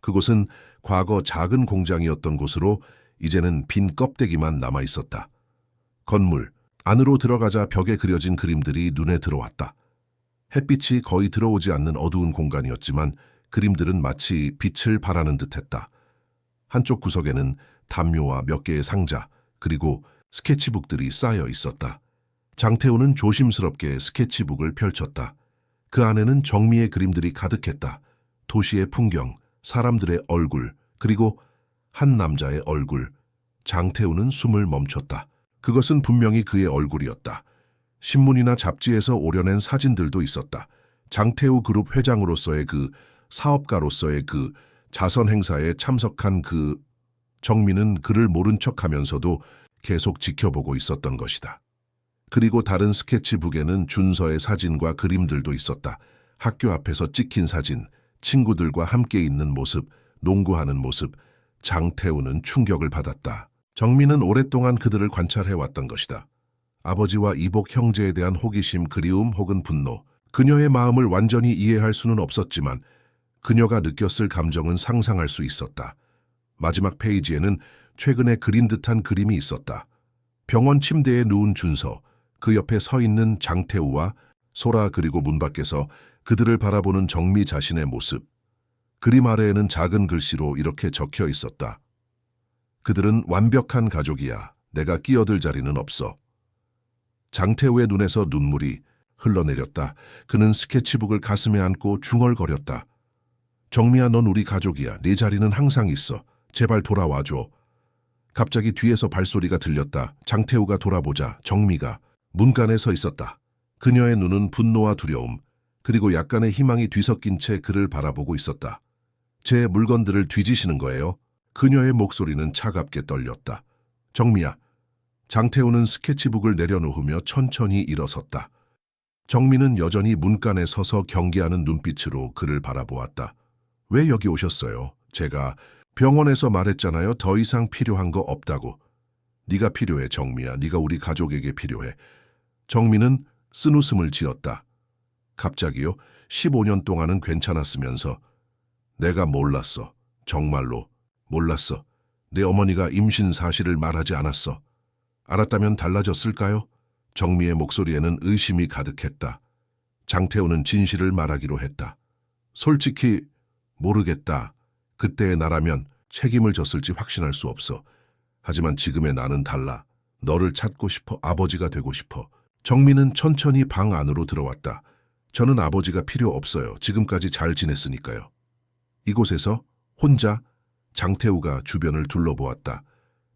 그곳은 과거 작은 공장이었던 곳으로 이제는 빈 껍데기만 남아 있었다. 건물 안으로 들어가자 벽에 그려진 그림들이 눈에 들어왔다. 햇빛이 거의 들어오지 않는 어두운 공간이었지만 그림들은 마치 빛을 발하는 듯했다. 한쪽 구석에는 담요와 몇 개의 상자, 그리고 스케치북들이 쌓여 있었다. 장태우는 조심스럽게 스케치북을 펼쳤다. 그 안에는 정미의 그림들이 가득했다. 도시의 풍경, 사람들의 얼굴, 그리고 한 남자의 얼굴. 장태우는 숨을 멈췄다. 그것은 분명히 그의 얼굴이었다. 신문이나 잡지에서 오려낸 사진들도 있었다. 장태우 그룹 회장으로서의 그, 사업가로서의 그, 자선 행사에 참석한 그. 정미는 그를 모른 척하면서도 계속 지켜보고 있었던 것이다. 그리고 다른 스케치북에는 준서의 사진과 그림들도 있었다. 학교 앞에서 찍힌 사진, 친구들과 함께 있는 모습, 농구하는 모습. 장태우는 충격을 받았다. 정미는 오랫동안 그들을 관찰해왔던 것이다. 아버지와 이복 형제에 대한 호기심, 그리움 혹은 분노. 그녀의 마음을 완전히 이해할 수는 없었지만 그녀가 느꼈을 감정은 상상할 수 있었다. 마지막 페이지에는 최근에 그린 듯한 그림이 있었다. 병원 침대에 누운 준서, 그 옆에 서 있는 장태우와 소라, 그리고 문 밖에서 그들을 바라보는 정미 자신의 모습. 그림 아래에는 작은 글씨로 이렇게 적혀 있었다. 그들은 완벽한 가족이야. 내가 끼어들 자리는 없어. 장태우의 눈에서 눈물이 흘러내렸다. 그는 스케치북을 가슴에 안고 중얼거렸다. 정미야, 넌 우리 가족이야. 네 자리는 항상 있어. 제발 돌아와줘. 갑자기 뒤에서 발소리가 들렸다. 장태우가 돌아보자 정미가 문간에 서 있었다. 그녀의 눈은 분노와 두려움, 그리고 약간의 희망이 뒤섞인 채 그를 바라보고 있었다. 제 물건들을 뒤지시는 거예요? 그녀의 목소리는 차갑게 떨렸다. 정미야. 장태우는 스케치북을 내려놓으며 천천히 일어섰다. 정미는 여전히 문간에 서서 경계하는 눈빛으로 그를 바라보았다. 왜 여기 오셨어요? 제가 병원에서 말했잖아요. 더 이상 필요한 거 없다고. 네가 필요해, 정미야. 네가 우리 가족에게 필요해. 정미는 쓴웃음을 지었다. 갑자기요? 15년 동안은 괜찮았으면서. 내가 몰랐어. 정말로 몰랐어. 내 어머니가 임신 사실을 말하지 않았어. 알았다면 달라졌을까요? 정미의 목소리에는 의심이 가득했다. 장태우는 진실을 말하기로 했다. 솔직히 모르겠다. 그때의 나라면 책임을 졌을지 확신할 수 없어. 하지만 지금의 나는 달라. 너를 찾고 싶어. 아버지가 되고 싶어. 정미는 천천히 방 안으로 들어왔다. 저는 아버지가 필요 없어요. 지금까지 잘 지냈으니까요. 이곳에서 혼자 장태우가 주변을 둘러보았다.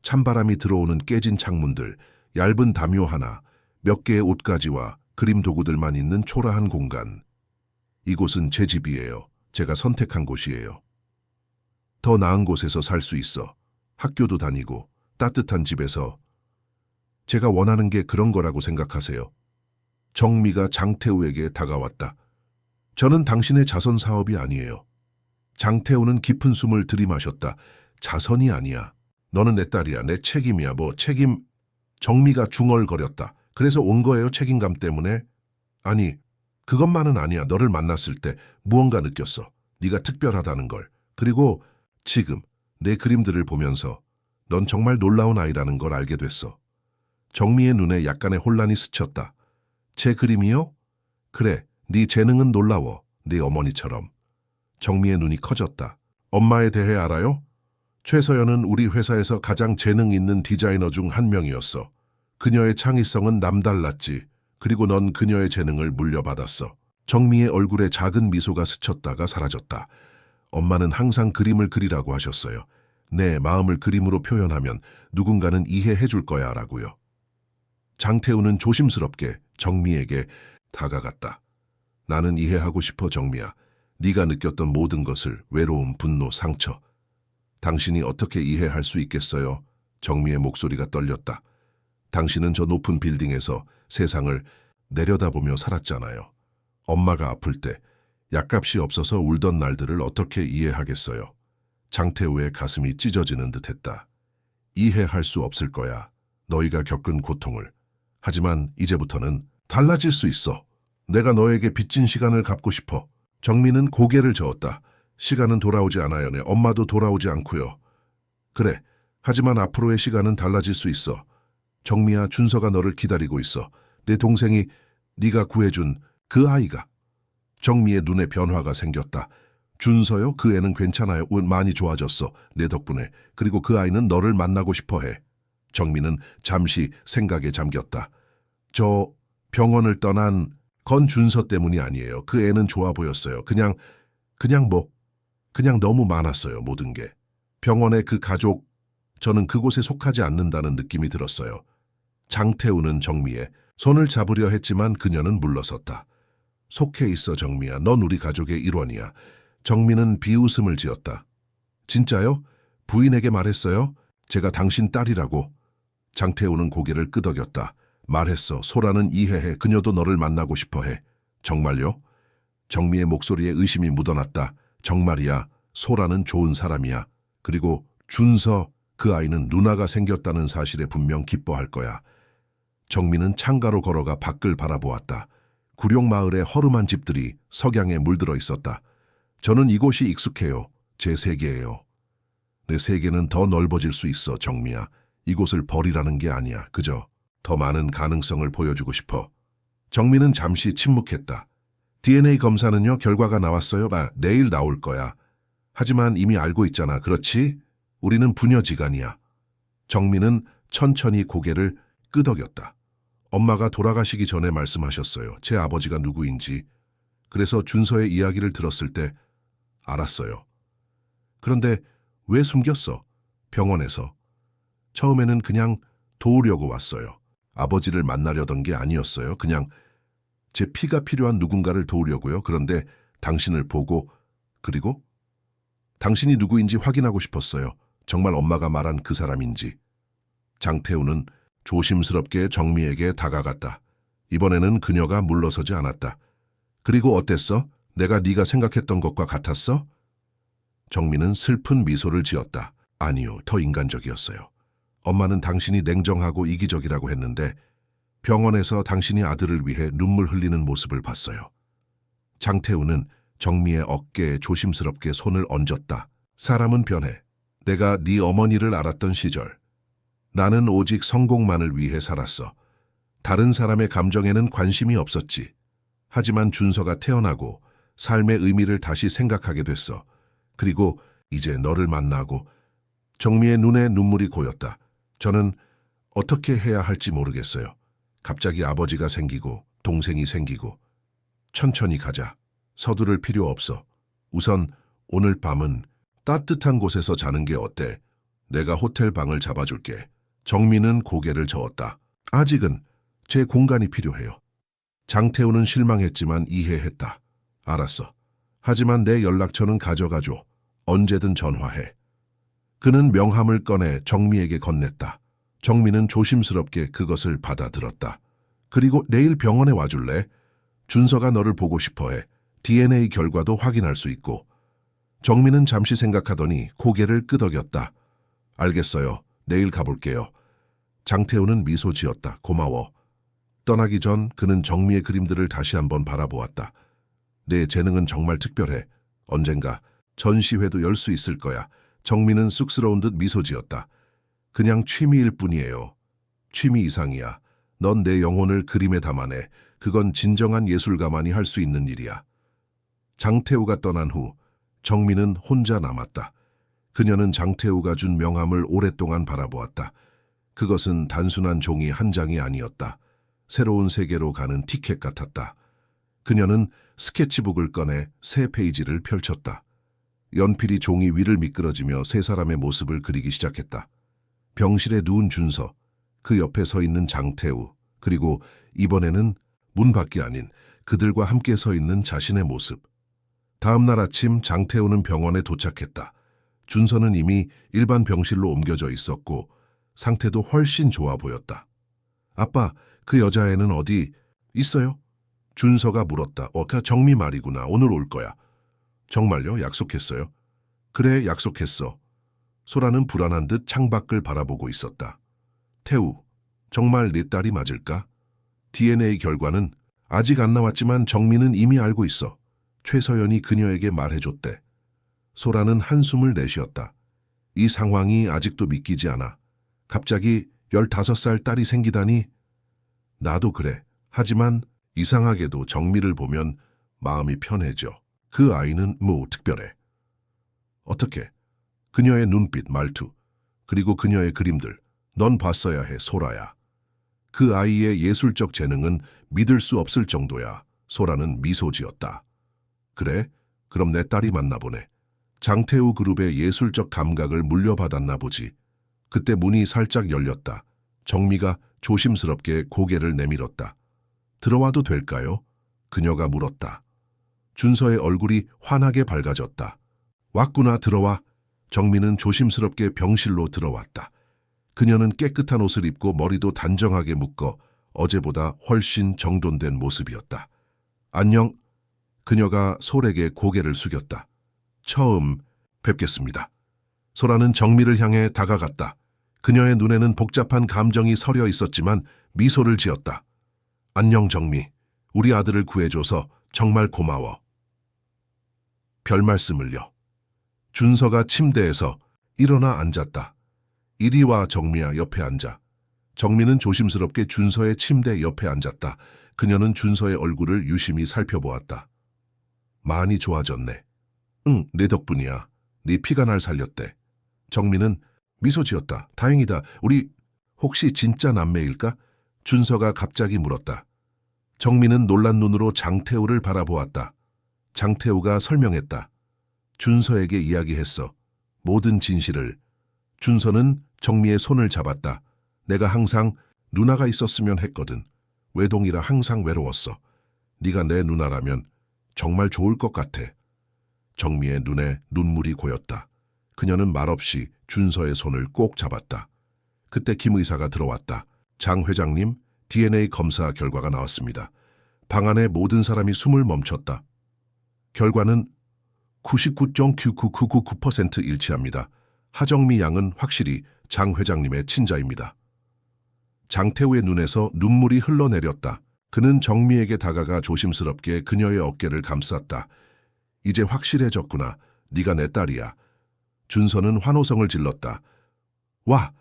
찬바람이 들어오는 깨진 창문들, 얇은 담요 하나, 몇 개의 옷가지와 그림 도구들만 있는 초라한 공간. 이곳은 제 집이에요. 제가 선택한 곳이에요. 더 나은 곳에서 살 수 있어. 학교도 다니고 따뜻한 집에서. 제가 원하는 게 그런 거라고 생각하세요? 정미가 장태우에게 다가왔다. 저는 당신의 자선 사업이 아니에요. 장태우는 깊은 숨을 들이마셨다. 자선이 아니야. 너는 내 딸이야. 내 책임이야. 뭐 책임. 정미가 중얼거렸다. 그래서 온 거예요, 책임감 때문에? 아니, 그것만은 아니야. 너를 만났을 때 무언가 느꼈어. 네가 특별하다는 걸. 그리고 지금 내 그림들을 보면서 넌 정말 놀라운 아이라는 걸 알게 됐어. 정미의 눈에 약간의 혼란이 스쳤다. 제 그림이요? 그래, 네 재능은 놀라워. 네 어머니처럼. 정미의 눈이 커졌다. 엄마에 대해 알아요? 최서연은 우리 회사에서 가장 재능 있는 디자이너 중 한 명이었어. 그녀의 창의성은 남달랐지. 그리고 넌 그녀의 재능을 물려받았어. 정미의 얼굴에 작은 미소가 스쳤다가 사라졌다. 엄마는 항상 그림을 그리라고 하셨어요. 내 마음을 그림으로 표현하면 누군가는 이해해 줄 거야 라고요. 장태우는 조심스럽게 정미에게 다가갔다. 나는 이해하고 싶어, 정미야. 네가 느꼈던 모든 것을, 외로움, 분노, 상처. 당신이 어떻게 이해할 수 있겠어요? 정미의 목소리가 떨렸다. 당신은 저 높은 빌딩에서 세상을 내려다보며 살았잖아요. 엄마가 아플 때 약값이 없어서 울던 날들을 어떻게 이해하겠어요? 장태우의 가슴이 찢어지는 듯했다. 이해할 수 없을 거야. 너희가 겪은 고통을. 하지만 이제부터는 달라질 수 있어. 내가 너에게 빚진 시간을 갚고 싶어. 정미는 고개를 저었다. 시간은 돌아오지 않아요. 내 엄마도 돌아오지 않고요. 그래, 하지만 앞으로의 시간은 달라질 수 있어. 정미야, 준서가 너를 기다리고 있어. 내 동생이 네가 구해준 그 아이가. 정미의 눈에 변화가 생겼다. 준서요? 그 애는 괜찮아요. 많이 좋아졌어. 내 덕분에. 그리고 그 아이는 너를 만나고 싶어해. 정미는 잠시 생각에 잠겼다. 저 병원을 떠난 건 준서 때문이 아니에요. 그 애는 좋아 보였어요. 그냥 너무 많았어요. 모든 게. 병원의 그 가족, 저는 그곳에 속하지 않는다는 느낌이 들었어요. 장태우는 정미의 손을 잡으려 했지만 그녀는 물러섰다. 속해 있어 정미야. 넌 우리 가족의 일원이야. 정미는 비웃음을 지었다. 진짜요? 부인에게 말했어요? 제가 당신 딸이라고. 장태우는 고개를 끄덕였다. 말했어. 소라는 이해해. 그녀도 너를 만나고 싶어해. 정말요? 정미의 목소리에 의심이 묻어났다. 정말이야. 소라는 좋은 사람이야. 그리고 준서, 그 아이는 누나가 생겼다는 사실에 분명 기뻐할 거야. 정미는 창가로 걸어가 밖을 바라보았다. 구룡마을의 허름한 집들이 석양에 물들어 있었다. 저는 이곳이 익숙해요. 제 세계예요. 내 세계는 더 넓어질 수 있어, 정미야. 이곳을 버리라는 게 아니야. 그저 더 많은 가능성을 보여주고 싶어. 정미는 잠시 침묵했다. DNA 검사는요? 결과가 나왔어요? 내일 나올 거야. 하지만 이미 알고 있잖아. 그렇지? 우리는 부녀지간이야. 정미는 천천히 고개를 끄덕였다. 엄마가 돌아가시기 전에 말씀하셨어요. 제 아버지가 누구인지. 그래서 준서의 이야기를 들었을 때 알았어요. 그런데 왜 숨겼어? 병원에서. 처음에는 그냥 도우려고 왔어요. 아버지를 만나려던 게 아니었어요. 그냥 제 피가 필요한 누군가를 도우려고요. 그런데 당신을 보고, 그리고 당신이 누구인지 확인하고 싶었어요. 정말 엄마가 말한 그 사람인지. 장태우는 조심스럽게 정미에게 다가갔다. 이번에는 그녀가 물러서지 않았다. 그리고 어땠어? 내가 네가 생각했던 것과 같았어? 정미는 슬픈 미소를 지었다. 아니요, 더 인간적이었어요. 엄마는 당신이 냉정하고 이기적이라고 했는데 병원에서 당신이 아들을 위해 눈물 흘리는 모습을 봤어요. 장태우는 정미의 어깨에 조심스럽게 손을 얹었다. 사람은 변해. 내가 네 어머니를 알았던 시절. 나는 오직 성공만을 위해 살았어. 다른 사람의 감정에는 관심이 없었지. 하지만 준서가 태어나고 삶의 의미를 다시 생각하게 됐어. 그리고 이제 너를 만나고. 정미의 눈에 눈물이 고였다. 저는 어떻게 해야 할지 모르겠어요. 갑자기 아버지가 생기고 동생이 생기고. 천천히 가자. 서두를 필요 없어. 우선 오늘 밤은 따뜻한 곳에서 자는 게 어때? 내가 호텔 방을 잡아줄게. 정미는 고개를 저었다. 아직은 제 공간이 필요해요. 장태우는 실망했지만 이해했다. 알았어. 하지만 내 연락처는 가져가줘. 언제든 전화해. 그는 명함을 꺼내 정미에게 건넸다. 정미는 조심스럽게 그것을 받아들었다. 그리고 내일 병원에 와줄래? 준서가 너를 보고 싶어해. DNA 결과도 확인할 수 있고. 정미는 잠시 생각하더니 고개를 끄덕였다. 알겠어요. 내일 가볼게요. 장태우는 미소 지었다. 고마워. 떠나기 전 그는 정미의 그림들을 다시 한번 바라보았다. 내 재능은 정말 특별해. 언젠가 전시회도 열 수 있을 거야. 정미는 쑥스러운 듯 미소 지었다. 그냥 취미일 뿐이에요. 취미 이상이야. 넌 내 영혼을 그림에 담아내. 그건 진정한 예술가만이 할 수 있는 일이야. 장태우가 떠난 후 정미는 혼자 남았다. 그녀는 장태우가 준 명함을 오랫동안 바라보았다. 그것은 단순한 종이 한 장이 아니었다. 새로운 세계로 가는 티켓 같았다. 그녀는 스케치북을 꺼내 새 페이지를 펼쳤다. 연필이 종이 위를 미끄러지며 세 사람의 모습을 그리기 시작했다. 병실에 누운 준서, 그 옆에 서 있는 장태우, 그리고 이번에는 문 밖이 아닌 그들과 함께 서 있는 자신의 모습. 다음 날 아침 장태우는 병원에 도착했다. 준서는 이미 일반 병실로 옮겨져 있었고 상태도 훨씬 좋아 보였다. 아빠, 그 여자애는 어디 있어요? 준서가 물었다. 정미 말이구나. 오늘 올 거야. 정말요? 약속했어요? 그래, 약속했어. 소라는 불안한 듯 창밖을 바라보고 있었다. 태우, 정말 네 딸이 맞을까? DNA 결과는 아직 안 나왔지만 정미는 이미 알고 있어. 최서연이 그녀에게 말해줬대. 소라는 한숨을 내쉬었다. 이 상황이 아직도 믿기지 않아. 갑자기 15살 딸이 생기다니. 나도 그래. 하지만 이상하게도 정미를 보면 마음이 편해져. 그 아이는 특별해. 어떻게? 그녀의 눈빛, 말투, 그리고 그녀의 그림들. 넌 봤어야 해, 소라야. 그 아이의 예술적 재능은 믿을 수 없을 정도야. 소라는 미소 지었다. 그래? 그럼 내 딸이 맞나 보네. 장태우 그룹의 예술적 감각을 물려받았나 보지. 그때 문이 살짝 열렸다. 정미가 조심스럽게 고개를 내밀었다. 들어와도 될까요? 그녀가 물었다. 준서의 얼굴이 환하게 밝아졌다. 왔구나, 들어와. 정미는 조심스럽게 병실로 들어왔다. 그녀는 깨끗한 옷을 입고 머리도 단정하게 묶어 어제보다 훨씬 정돈된 모습이었다. 안녕. 그녀가 솔에게 고개를 숙였다. 처음 뵙겠습니다. 소라는 정미를 향해 다가갔다. 그녀의 눈에는 복잡한 감정이 서려 있었지만 미소를 지었다. 안녕, 정미. 우리 아들을 구해줘서 정말 고마워. 별 말씀을요. 준서가 침대에서 일어나 앉았다. 이리 와, 정미야. 옆에 앉아. 정미는 조심스럽게 준서의 침대 옆에 앉았다. 그녀는 준서의 얼굴을 유심히 살펴보았다. 많이 좋아졌네. 응, 내 덕분이야. 네 피가 날 살렸대. 정미는 미소 지었다. 다행이다. 우리 혹시 진짜 남매일까? 준서가 갑자기 물었다. 정미는 놀란 눈으로 장태우를 바라보았다. 장태우가 설명했다. 준서에게 이야기했어. 모든 진실을. 준서는 정미의 손을 잡았다. 내가 항상 누나가 있었으면 했거든. 외동이라 항상 외로웠어. 네가 내 누나라면 정말 좋을 것 같아. 정미의 눈에 눈물이 고였다. 그녀는 말없이 준서의 손을 꼭 잡았다. 그때 김 의사가 들어왔다. 장 회장님, DNA 검사 결과가 나왔습니다. 방 안에 모든 사람이 숨을 멈췄다. 결과는 99.99999% 일치합니다. 하정미 양은 확실히 장 회장님의 친자입니다. 장태우의 눈에서 눈물이 흘러내렸다. 그는 정미에게 다가가 조심스럽게 그녀의 어깨를 감쌌다. 이제 확실해졌구나. 네가 내 딸이야. 준서는 환호성을 질렀다. 와,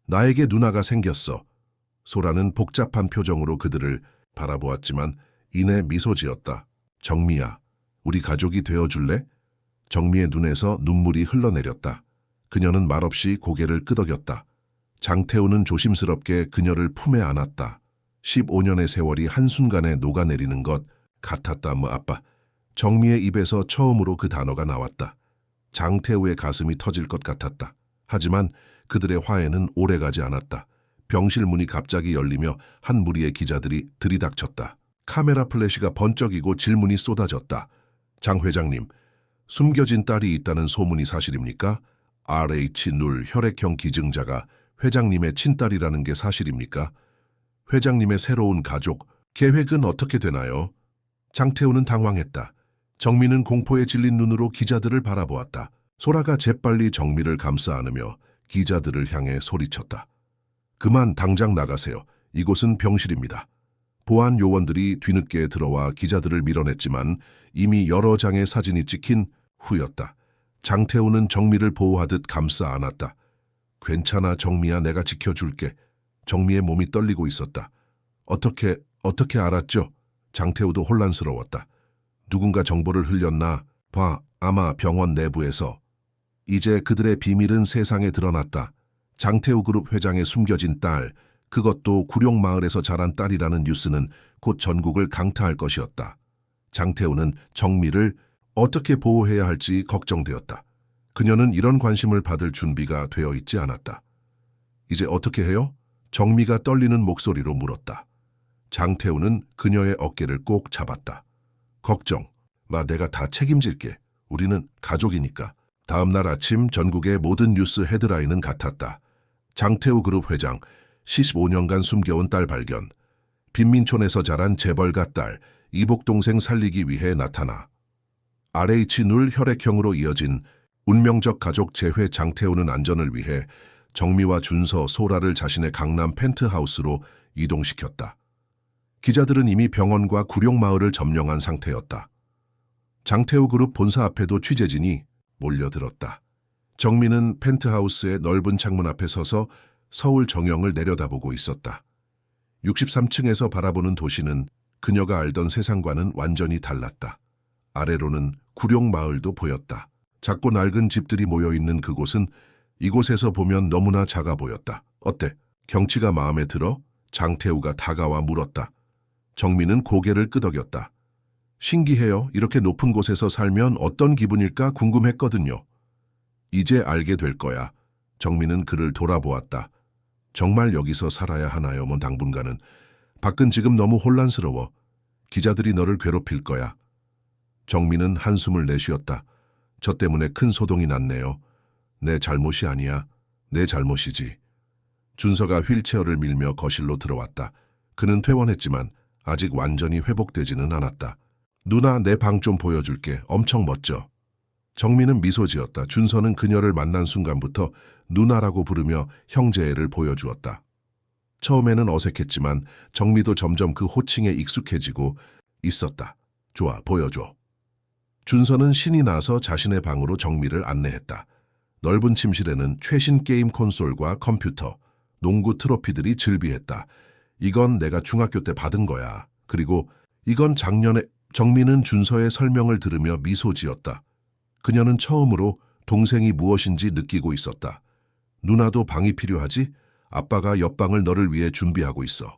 나에게 누나가 생겼어. 소라는 복잡한 표정으로 그들을 바라보았지만 이내 미소 지었다. 정미야, 우리 가족이 되어줄래? 정미의 눈에서 눈물이 흘러내렸다. 그녀는 말없이 고개를 끄덕였다. 장태우는 조심스럽게 그녀를 품에 안았다. 15년의 세월이 한순간에 녹아내리는 것 같았다. 아빠. 정미의 입에서 처음으로 그 단어가 나왔다. 장태우의 가슴이 터질 것 같았다. 하지만 그들의 화해는 오래가지 않았다. 병실 문이 갑자기 열리며 한 무리의 기자들이 들이닥쳤다. 카메라 플래시가 번쩍이고 질문이 쏟아졌다. 장 회장님, 숨겨진 딸이 있다는 소문이 사실입니까? RH-눌 혈액형 기증자가 회장님의 친딸이라는 게 사실입니까? 회장님의 새로운 가족, 계획은 어떻게 되나요? 장태우는 당황했다. 정미는 공포에 질린 눈으로 기자들을 바라보았다. 소라가 재빨리 정미를 감싸 안으며 기자들을 향해 소리쳤다. 그만 당장 나가세요. 이곳은 병실입니다. 보안 요원들이 뒤늦게 들어와 기자들을 밀어냈지만 이미 여러 장의 사진이 찍힌 후였다. 장태우는 정미를 보호하듯 감싸 안았다. 괜찮아, 정미야. 내가 지켜줄게. 정미의 몸이 떨리고 있었다. 어떻게 알았죠? 장태우도 혼란스러웠다. 누군가 정보를 흘렸나? 아마 병원 내부에서. 이제 그들의 비밀은 세상에 드러났다. 장태우 그룹 회장의 숨겨진 딸, 그것도 구룡마을에서 자란 딸이라는 뉴스는 곧 전국을 강타할 것이었다. 장태우는 정미를 어떻게 보호해야 할지 걱정되었다. 그녀는 이런 관심을 받을 준비가 되어 있지 않았다. 이제 어떻게 해요? 정미가 떨리는 목소리로 물었다. 장태우는 그녀의 어깨를 꼭 잡았다. 걱정 마, 내가 다 책임질게. 우리는 가족이니까. 다음 날 아침 전국의 모든 뉴스 헤드라인은 같았다. 장태우 그룹 회장, 15년간 숨겨온 딸 발견. 빈민촌에서 자란 재벌가 딸, 이복 동생 살리기 위해 나타나. RH-눌 혈액형으로 이어진 운명적 가족 재회. 장태우는 안전을 위해 정미와 준서, 소라를 자신의 강남 펜트하우스로 이동시켰다. 기자들은 이미 병원과 구룡마을을 점령한 상태였다. 장태우 그룹 본사 앞에도 취재진이 몰려들었다. 정미는 펜트하우스의 넓은 창문 앞에 서서 서울 정영을 내려다보고 있었다. 63층에서 바라보는 도시는 그녀가 알던 세상과는 완전히 달랐다. 아래로는 구룡마을도 보였다. 작고 낡은 집들이 모여있는 그곳은 이곳에서 보면 너무나 작아 보였다. 어때? 경치가 마음에 들어? 장태우가 다가와 물었다. 정민은 고개를 끄덕였다. 신기해요. 이렇게 높은 곳에서 살면 어떤 기분일까 궁금했거든요. 이제 알게 될 거야. 정민은 그를 돌아보았다. 정말 여기서 살아야 하나요? 당분간은. 밖은 지금 너무 혼란스러워. 기자들이 너를 괴롭힐 거야. 정민은 한숨을 내쉬었다. 저 때문에 큰 소동이 났네요. 내 잘못이 아니야. 내 잘못이지. 준서가 휠체어를 밀며 거실로 들어왔다. 그는 퇴원했지만 아직 완전히 회복되지는 않았다. 누나, 내 방 좀 보여줄게. 엄청 멋져. 정민은 미소 지었다. 준서는 그녀를 만난 순간부터 누나라고 부르며 형제애를 보여주었다. 처음에는 어색했지만 정미도 점점 그 호칭에 익숙해지고 있었다. 좋아, 보여줘. 준서는 신이 나서 자신의 방으로 정미를 안내했다. 넓은 침실에는 최신 게임 콘솔과 컴퓨터, 농구 트로피들이 즐비했다. 이건 내가 중학교 때 받은 거야. 그리고 이건 작년에. 정민은 준서의 설명을 들으며 미소 지었다. 그녀는 처음으로 동생이 무엇인지 느끼고 있었다. 누나도 방이 필요하지? 아빠가 옆방을 너를 위해 준비하고 있어.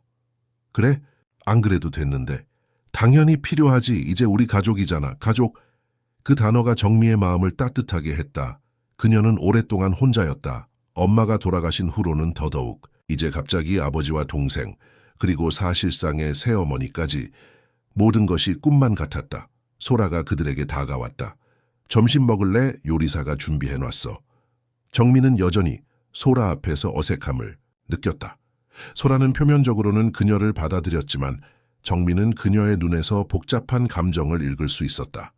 그래? 안 그래도 됐는데. 당연히 필요하지. 이제 우리 가족이잖아. 가족. 그 단어가 정미의 마음을 따뜻하게 했다. 그녀는 오랫동안 혼자였다. 엄마가 돌아가신 후로는 더더욱. 이제 갑자기 아버지와 동생, 그리고 사실상의 새어머니까지 모든 것이 꿈만 같았다. 소라가 그들에게 다가왔다. 점심 먹을래? 요리사가 준비해놨어. 정민은 여전히 소라 앞에서 어색함을 느꼈다. 소라는 표면적으로는 그녀를 받아들였지만 정민은 그녀의 눈에서 복잡한 감정을 읽을 수 있었다.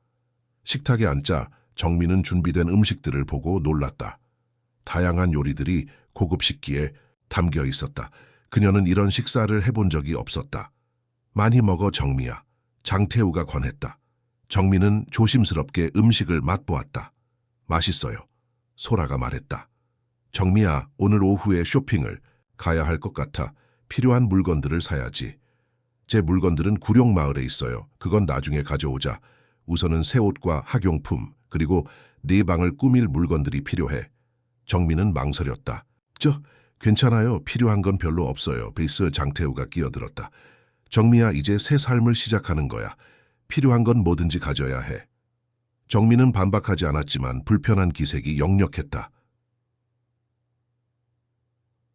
식탁에 앉자 정민은 준비된 음식들을 보고 놀랐다. 다양한 요리들이 고급 식기에 담겨 있었다. 그녀는 이런 식사를 해본 적이 없었다. 많이 먹어, 정미야. 장태우가 권했다. 정민은 조심스럽게 음식을 맛보았다. 맛있어요. 소라가 말했다. 정미야, 오늘 오후에 쇼핑을 가야 할 것 같아. 필요한 물건들을 사야지. 제 물건들은 구룡마을에 있어요. 그건 나중에 가져오자. 우선은 새 옷과 학용품, 그리고 네 방을 꾸밀 물건들이 필요해. 정민은 망설였다. 괜찮아요. 필요한 건 별로 없어요. 베이스. 장태우가 끼어들었다. 정미야, 이제 새 삶을 시작하는 거야. 필요한 건 뭐든지 가져야 해. 정민은 반박하지 않았지만 불편한 기색이 역력했다.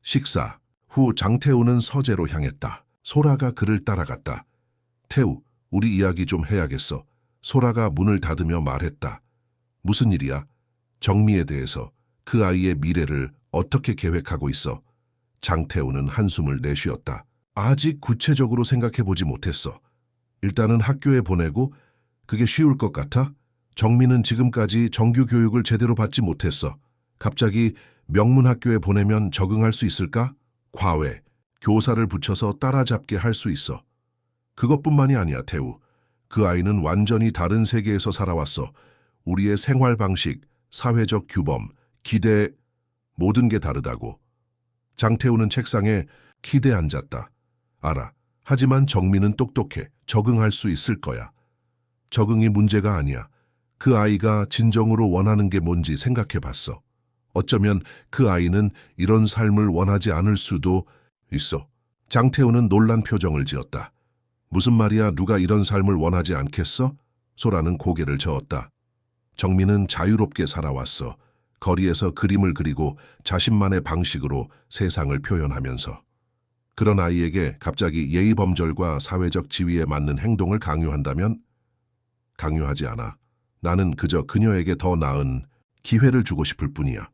식사 후 장태우는 서재로 향했다. 소라가 그를 따라갔다. 태우, 우리 이야기 좀 해야겠어. 소라가 문을 닫으며 말했다. 무슨 일이야? 정미에 대해서, 그 아이의 미래를 어떻게 계획하고 있어? 장태우는 한숨을 내쉬었다. 아직 구체적으로 생각해보지 못했어. 일단은 학교에 보내고 그게 쉬울 것 같아? 정민은 지금까지 정규 교육을 제대로 받지 못했어. 갑자기 명문학교에 보내면 적응할 수 있을까? 과외, 교사를 붙여서 따라잡게 할 수 있어. 그것뿐만이 아니야, 태우. 그 아이는 완전히 다른 세계에서 살아왔어. 우리의 생활 방식, 사회적 규범, 기대, 모든 게 다르다고. 장태우는 책상에 기대 앉았다. 알아. 하지만 정민은 똑똑해. 적응할 수 있을 거야. 적응이 문제가 아니야. 그 아이가 진정으로 원하는 게 뭔지 생각해 봤어. 어쩌면 그 아이는 이런 삶을 원하지 않을 수도 있어. 장태우는 놀란 표정을 지었다. 무슨 말이야? 누가 이런 삶을 원하지 않겠어? 소라는 고개를 저었다. 정민은 자유롭게 살아왔어. 거리에서 그림을 그리고 자신만의 방식으로 세상을 표현하면서. 그런 아이에게 갑자기 예의범절과 사회적 지위에 맞는 행동을 강요한다면? 강요하지 않아. 나는 그저 그녀에게 더 나은 기회를 주고 싶을 뿐이야.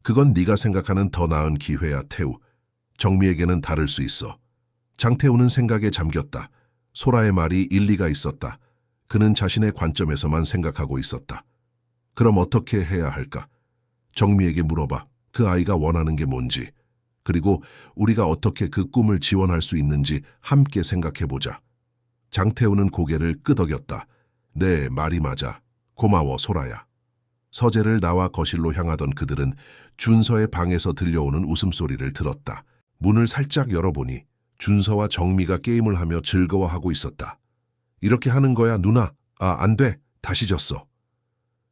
그건 네가 생각하는 더 나은 기회야, 태우. 정미에게는 다를 수 있어. 장태우는 생각에 잠겼다. 소라의 말이 일리가 있었다. 그는 자신의 관점에서만 생각하고 있었다. 그럼 어떻게 해야 할까? 정미에게 물어봐. 그 아이가 원하는 게 뭔지. 그리고 우리가 어떻게 그 꿈을 지원할 수 있는지 함께 생각해보자. 장태우는 고개를 끄덕였다. 네, 말이 맞아. 고마워, 소라야. 서재를 나와 거실로 향하던 그들은 준서의 방에서 들려오는 웃음소리를 들었다. 문을 살짝 열어보니 준서와 정미가 게임을 하며 즐거워하고 있었다. 이렇게 하는 거야, 누나. 안 돼. 다시 졌어.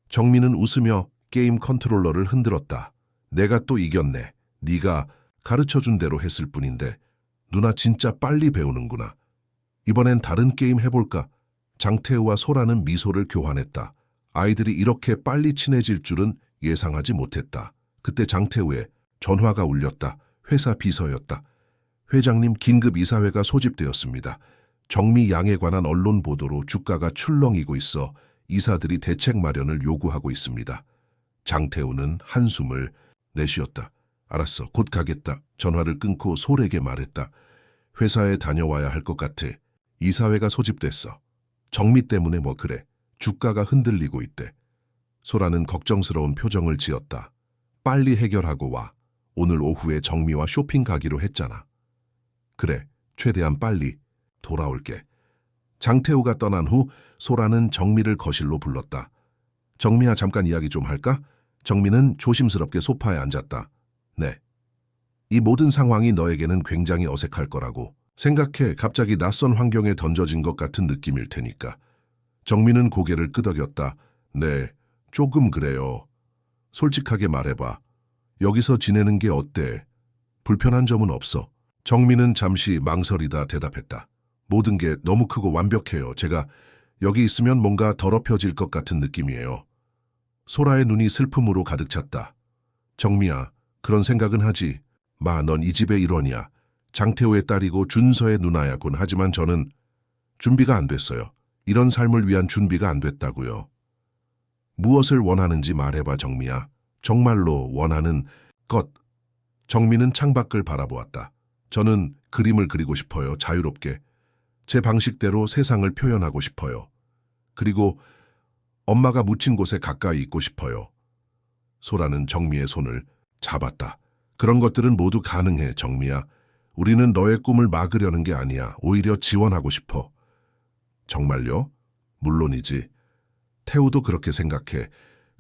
정미는 웃으며 게임 컨트롤러를 흔들었다. 내가 또 이겼네. 네가 가르쳐준 대로 했을 뿐인데. 누나 진짜 빨리 배우는구나. 이번엔 다른 게임 해볼까? 장태우와 소라는 미소를 교환했다. 아이들이 이렇게 빨리 친해질 줄은 예상하지 못했다. 그때 장태우의 전화가 울렸다. 회사 비서였다. 회장님, 긴급 이사회가 소집되었습니다. 정미 양에 관한 언론 보도로 주가가 출렁이고 있어 이사들이 대책 마련을 요구하고 있습니다. 장태우는 한숨을 내쉬었다. 알았어, 곧 가겠다. 전화를 끊고 솔에게 말했다. 회사에 다녀와야 할 것 같아. 이사회가 소집됐어. 정미 때문에 뭐 그래. 주가가 흔들리고 있대. 소라는 걱정스러운 표정을 지었다. 빨리 해결하고 와. 오늘 오후에 정미와 쇼핑 가기로 했잖아. 그래, 최대한 빨리 돌아올게. 장태우가 떠난 후 소라는 정미를 거실로 불렀다. 정미야, 잠깐 이야기 좀 할까? 정미는 조심스럽게 소파에 앉았다. 네. 이 모든 상황이 너에게는 굉장히 어색할 거라고 생각해. 갑자기 낯선 환경에 던져진 것 같은 느낌일 테니까. 정미는 고개를 끄덕였다. 네, 조금 그래요. 솔직하게 말해봐. 여기서 지내는 게 어때? 불편한 점은 없어. 정미는 잠시 망설이다 대답했다. 모든 게 너무 크고 완벽해요. 제가 여기 있으면 뭔가 더럽혀질 것 같은 느낌이에요. 소라의 눈이 슬픔으로 가득 찼다. 정미야, 그런 생각은 하지 마. 넌 이 집의 일원이야. 장태우의 딸이고 준서의 누나야군. 하지만 저는 준비가 안 됐어요. 이런 삶을 위한 준비가 안 됐다고요. 무엇을 원하는지 말해봐, 정미야. 정말로 원하는 것. 정미는 창밖을 바라보았다. 저는 그림을 그리고 싶어요. 자유롭게. 제 방식대로 세상을 표현하고 싶어요. 그리고 엄마가 묻힌 곳에 가까이 있고 싶어요. 소라는 정미의 손을 잡았다. 그런 것들은 모두 가능해, 정미야. 우리는 너의 꿈을 막으려는 게 아니야. 오히려 지원하고 싶어. 정말요? 물론이지. 태우도 그렇게 생각해.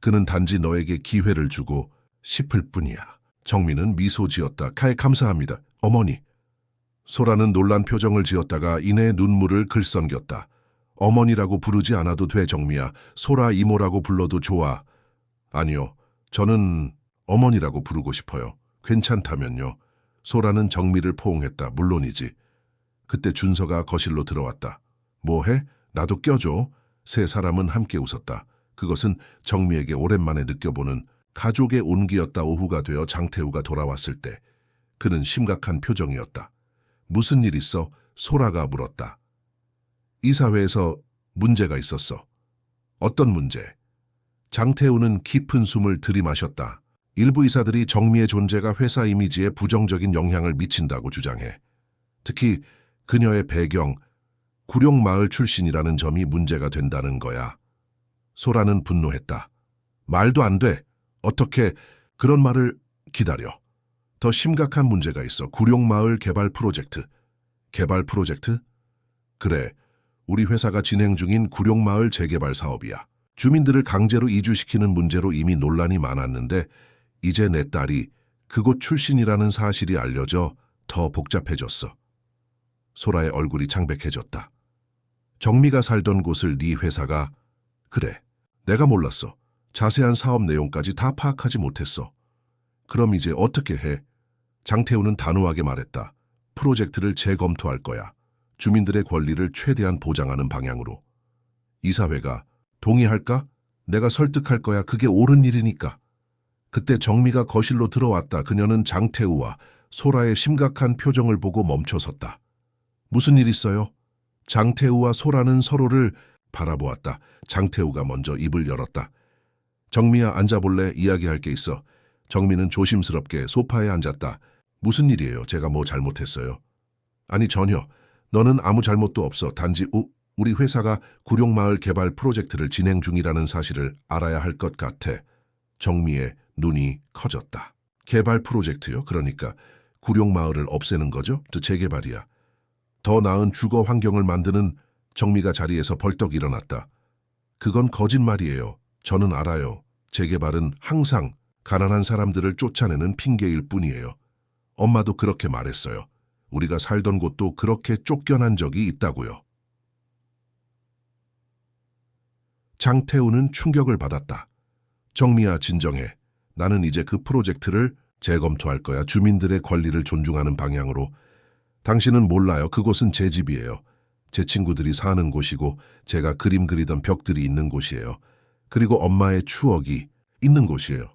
그는 단지 너에게 기회를 주고 싶을 뿐이야. 정미는 미소 지었다. 감사합니다, 어머니. 소라는 놀란 표정을 지었다가 이내 눈물을 글썽겼다. 어머니라고 부르지 않아도 돼, 정미야. 소라 이모라고 불러도 좋아. 아니요, 저는 어머니라고 부르고 싶어요. 괜찮다면요. 소라는 정미를 포옹했다. 물론이지. 그때 준서가 거실로 들어왔다. 뭐해? 나도 껴줘. 세 사람은 함께 웃었다. 그것은 정미에게 오랜만에 느껴보는 가족의 온기였다. 오후가 되어 장태우가 돌아왔을 때 그는 심각한 표정이었다. 무슨 일 있어? 소라가 물었다. 이사회에서 문제가 있었어. 어떤 문제? 장태우는 깊은 숨을 들이마셨다. 일부 이사들이 정미의 존재가 회사 이미지에 부정적인 영향을 미친다고 주장해. 특히 그녀의 배경, 구룡마을 출신이라는 점이 문제가 된다는 거야. 소라는 분노했다. 말도 안 돼. 어떻게 그런 말을 기다려. 더 심각한 문제가 있어. 구룡마을 개발 프로젝트. 개발 프로젝트? 그래. 우리 회사가 진행 중인 구룡마을 재개발 사업이야. 주민들을 강제로 이주시키는 문제로 이미 논란이 많았는데 이제 내 딸이 그곳 출신이라는 사실이 알려져 더 복잡해졌어. 소라의 얼굴이 창백해졌다. 정미가 살던 곳을 네 회사가... 그래, 내가 몰랐어. 자세한 사업 내용까지 다 파악하지 못했어. 그럼 이제 어떻게 해? 장태우는 단호하게 말했다. 프로젝트를 재검토할 거야. 주민들의 권리를 최대한 보장하는 방향으로. 이사회가 동의할까? 내가 설득할 거야. 그게 옳은 일이니까. 그때 정미가 거실로 들어왔다. 그녀는 장태우와 소라의 심각한 표정을 보고 멈춰섰다. 무슨 일 있어요? 장태우와 소라는 서로를 바라보았다. 장태우가 먼저 입을 열었다. 정미야, 앉아볼래? 이야기할 게 있어. 정미는 조심스럽게 소파에 앉았다. 무슨 일이에요? 제가 뭐 잘못했어요? 아니, 전혀. 너는 아무 잘못도 없어. 단지 우리 회사가 구룡마을 개발 프로젝트를 진행 중이라는 사실을 알아야 할 것 같아. 정미의 눈이 커졌다. 개발 프로젝트요? 그러니까 구룡마을을 없애는 거죠? 재개발이야. 더 나은 주거 환경을 만드는. 정미가 자리에서 벌떡 일어났다. 그건 거짓말이에요. 저는 알아요. 재개발은 항상 가난한 사람들을 쫓아내는 핑계일 뿐이에요. 엄마도 그렇게 말했어요. 우리가 살던 곳도 그렇게 쫓겨난 적이 있다고요. 장태우는 충격을 받았다. 정미야, 진정해. 나는 이제 그 프로젝트를 재검토할 거야. 주민들의 권리를 존중하는 방향으로. 당신은 몰라요. 그곳은 제 집이에요. 제 친구들이 사는 곳이고 제가 그림 그리던 벽들이 있는 곳이에요. 그리고 엄마의 추억이 있는 곳이에요.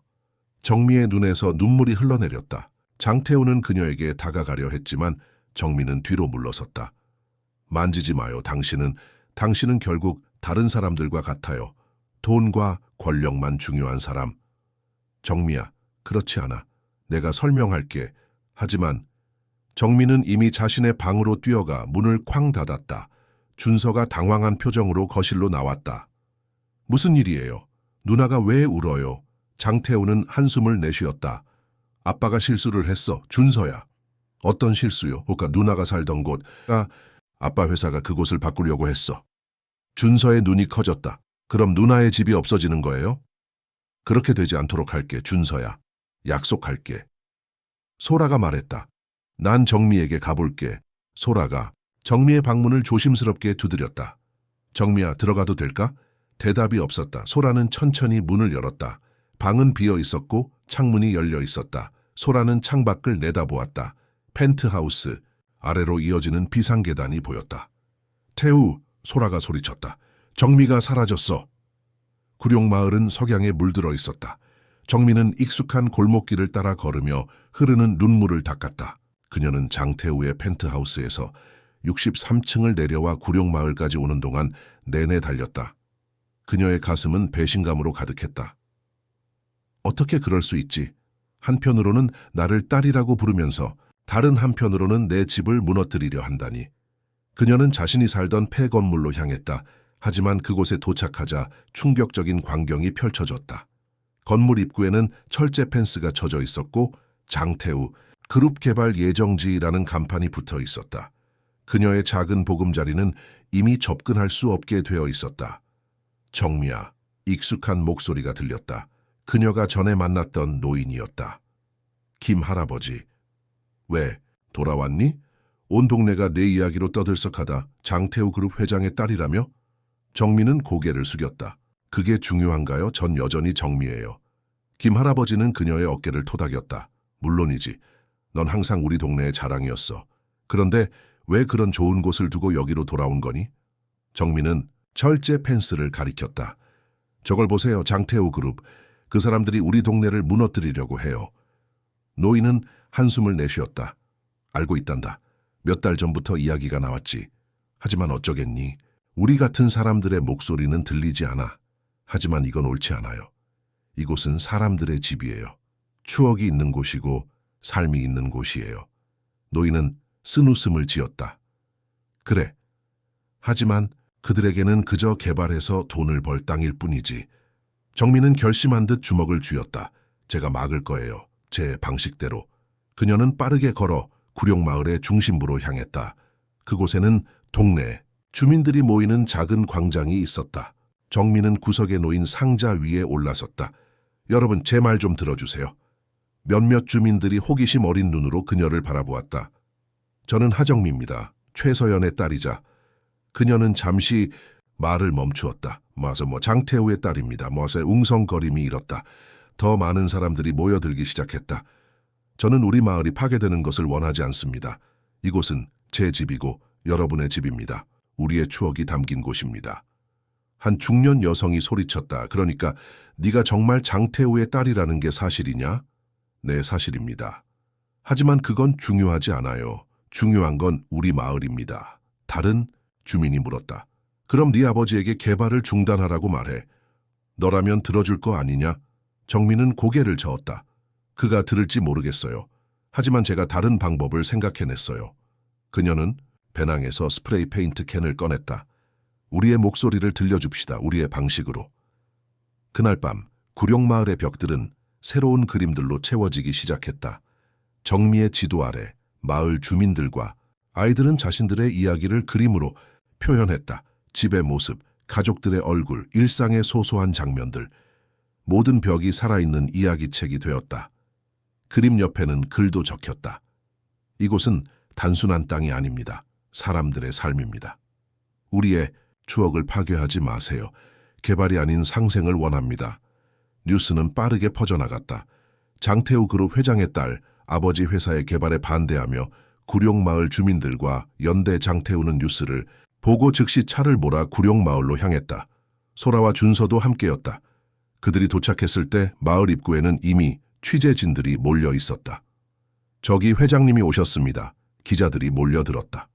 정미의 눈에서 눈물이 흘러내렸다. 장태우는 그녀에게 다가가려 했지만 정미는 뒤로 물러섰다. 만지지 마요. 당신은 결국 다른 사람들과 같아요. 돈과 권력만 중요한 사람. 정미야, 그렇지 않아. 내가 설명할게. 하지만 정미는 이미 자신의 방으로 뛰어가 문을 쾅 닫았다. 준서가 당황한 표정으로 거실로 나왔다. 무슨 일이에요? 누나가 왜 울어요? 장태우는 한숨을 내쉬었다. 아빠가 실수를 했어. 준서야. 어떤 실수요? 그러니까 누나가 살던 곳. 아빠 회사가 그곳을 바꾸려고 했어. 준서의 눈이 커졌다. 그럼 누나의 집이 없어지는 거예요? 그렇게 되지 않도록 할게, 준서야. 약속할게. 소라가 말했다. 난 정미에게 가볼게. 소라가 정미의 방문을 조심스럽게 두드렸다. 정미야, 들어가도 될까? 대답이 없었다. 소라는 천천히 문을 열었다. 방은 비어 있었고 창문이 열려 있었다. 소라는 창밖을 내다보았다. 펜트하우스, 아래로 이어지는 비상계단이 보였다. 태우, 소라가 소리쳤다. 정미가 사라졌어. 구룡마을은 석양에 물들어 있었다. 정미는 익숙한 골목길을 따라 걸으며 흐르는 눈물을 닦았다. 그녀는 장태우의 펜트하우스에서 63층을 내려와 구룡마을까지 오는 동안 내내 달렸다. 그녀의 가슴은 배신감으로 가득했다. 어떻게 그럴 수 있지? 한편으로는 나를 딸이라고 부르면서 다른 한편으로는 내 집을 무너뜨리려 한다니. 그녀는 자신이 살던 폐건물로 향했다. 하지만 그곳에 도착하자 충격적인 광경이 펼쳐졌다. 건물 입구에는 철제 펜스가 쳐져 있었고 장태우, 그룹 개발 예정지라는 간판이 붙어 있었다. 그녀의 작은 보금자리는 이미 접근할 수 없게 되어 있었다. 정미야, 익숙한 목소리가 들렸다. 그녀가 전에 만났던 노인이었다. 김 할아버지. 왜, 돌아왔니? 온 동네가 내 이야기로 떠들썩하다. 장태우 그룹 회장의 딸이라며? 정미는 고개를 숙였다. 그게 중요한가요? 전 여전히 정미예요. 김 할아버지는 그녀의 어깨를 토닥였다. 물론이지. 넌 항상 우리 동네의 자랑이었어. 그런데 왜 그런 좋은 곳을 두고 여기로 돌아온 거니? 정미는 철제 펜스를 가리켰다. 저걸 보세요. 장태우 그룹. 그 사람들이 우리 동네를 무너뜨리려고 해요. 노인은 한숨을 내쉬었다. 알고 있단다. 몇 달 전부터 이야기가 나왔지. 하지만 어쩌겠니? 우리 같은 사람들의 목소리는 들리지 않아. 하지만 이건 옳지 않아요. 이곳은 사람들의 집이에요. 추억이 있는 곳이고 삶이 있는 곳이에요. 노인은 쓴웃음을 지었다. 그래. 하지만 그들에게는 그저 개발해서 돈을 벌 땅일 뿐이지. 정미는 결심한 듯 주먹을 쥐었다. 제가 막을 거예요. 제 방식대로. 그녀는 빠르게 걸어 구룡마을의 중심부로 향했다. 그곳에는 동네, 주민들이 모이는 작은 광장이 있었다. 정미는 구석에 놓인 상자 위에 올라섰다. 여러분, 제 말 좀 들어주세요. 몇몇 주민들이 호기심 어린 눈으로 그녀를 바라보았다. 저는 하정미입니다. 최서연의 딸이자. 그녀는 잠시 말을 멈추었다. 장태우의 딸입니다. 웅성거림이 일었다. 더 많은 사람들이 모여들기 시작했다. 저는 우리 마을이 파괴되는 것을 원하지 않습니다. 이곳은 제 집이고 여러분의 집입니다. 우리의 추억이 담긴 곳입니다. 한 중년 여성이 소리쳤다. 그러니까 네가 정말 장태우의 딸이라는 게 사실이냐? 네, 사실입니다. 하지만 그건 중요하지 않아요. 중요한 건 우리 마을입니다. 다른 주민이 물었다. 그럼 네 아버지에게 개발을 중단하라고 말해. 너라면 들어줄 거 아니냐? 정민은 고개를 저었다. 그가 들을지 모르겠어요. 하지만 제가 다른 방법을 생각해냈어요. 그녀는 배낭에서 스프레이 페인트 캔을 꺼냈다. 우리의 목소리를 들려줍시다. 우리의 방식으로. 그날 밤 구룡마을의 벽들은 새로운 그림들로 채워지기 시작했다. 정미의 지도 아래 마을 주민들과 아이들은 자신들의 이야기를 그림으로 표현했다. 집의 모습, 가족들의 얼굴, 일상의 소소한 장면들. 모든 벽이 살아있는 이야기책이 되었다. 그림 옆에는 글도 적혔다. 이곳은 단순한 땅이 아닙니다. 사람들의 삶입니다. 우리의 추억을 파괴하지 마세요. 개발이 아닌 상생을 원합니다. 뉴스는 빠르게 퍼져나갔다. 장태우 그룹 회장의 딸, 아버지 회사의 개발에 반대하며 구룡마을 주민들과 연대 장태우는 뉴스를 보고 즉시 차를 몰아 구룡마을로 향했다. 소라와 준서도 함께였다. 그들이 도착했을 때 마을 입구에는 이미 취재진들이 몰려 있었다. 저기 회장님이 오셨습니다. 기자들이 몰려들었다.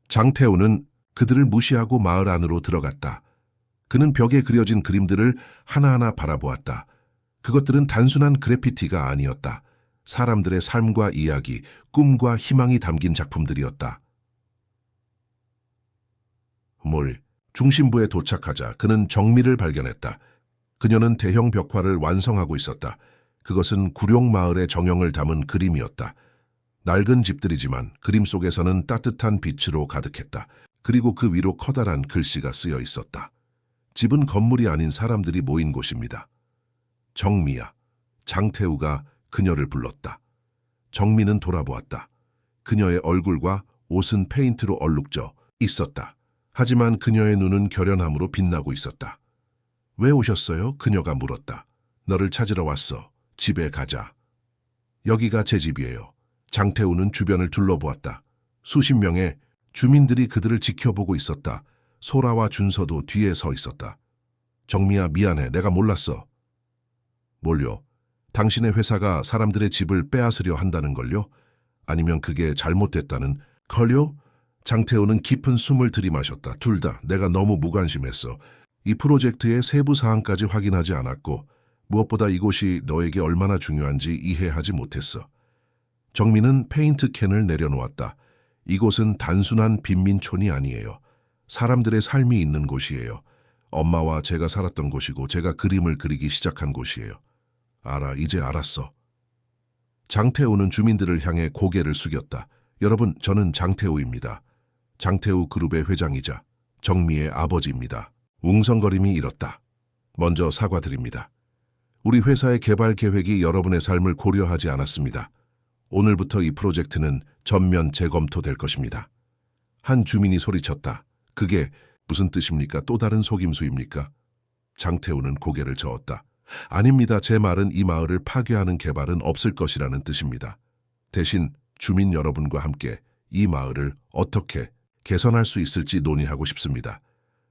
장태우는 그들을 무시하고 마을 안으로 들어갔다. 그는 벽에 그려진 그림들을 하나하나 바라보았다. 그것들은 단순한 그래피티가 아니었다. 사람들의 삶과 이야기, 꿈과 희망이 담긴 작품들이었다. 중심부에 도착하자 그는 정미를 발견했다. 그녀는 대형 벽화를 완성하고 있었다. 그것은 구룡마을의 정형을 담은 그림이었다. 낡은 집들이지만 그림 속에서는 따뜻한 빛으로 가득했다. 그리고 그 위로 커다란 글씨가 쓰여 있었다. 집은 건물이 아닌 사람들이 모인 곳입니다. 정미야. 장태우가 그녀를 불렀다. 정미는 돌아보았다. 그녀의 얼굴과 옷은 페인트로 얼룩져 있었다. 하지만 그녀의 눈은 결연함으로 빛나고 있었다. 왜 오셨어요? 그녀가 물었다. 너를 찾으러 왔어. 집에 가자. 여기가 제 집이에요. 장태우는 주변을 둘러보았다. 수십 명의 주민들이 그들을 지켜보고 있었다. 소라와 준서도 뒤에 서 있었다. 정미야, 미안해. 내가 몰랐어. 뭘요? 당신의 회사가 사람들의 집을 빼앗으려 한다는 걸요? 아니면 그게 잘못됐다는 걸요? 장태우는 깊은 숨을 들이마셨다. 둘 다 내가 너무 무관심했어. 이 프로젝트의 세부 사항까지 확인하지 않았고 무엇보다 이곳이 너에게 얼마나 중요한지 이해하지 못했어. 정민은 페인트 캔을 내려놓았다. 이곳은 단순한 빈민촌이 아니에요. 사람들의 삶이 있는 곳이에요. 엄마와 제가 살았던 곳이고 제가 그림을 그리기 시작한 곳이에요. 알아, 이제 알았어. 장태우는 주민들을 향해 고개를 숙였다. 여러분, 저는 장태우입니다. 장태우 그룹의 회장이자 정미의 아버지입니다. 웅성거림이 일었다. 먼저 사과드립니다. 우리 회사의 개발 계획이 여러분의 삶을 고려하지 않았습니다. 오늘부터 이 프로젝트는 전면 재검토될 것입니다. 한 주민이 소리쳤다. 그게 무슨 뜻입니까? 또 다른 속임수입니까? 장태우는 고개를 저었다. 아닙니다. 제 말은 이 마을을 파괴하는 개발은 없을 것이라는 뜻입니다. 대신 주민 여러분과 함께 이 마을을 어떻게 개선할 수 있을지 논의하고 싶습니다.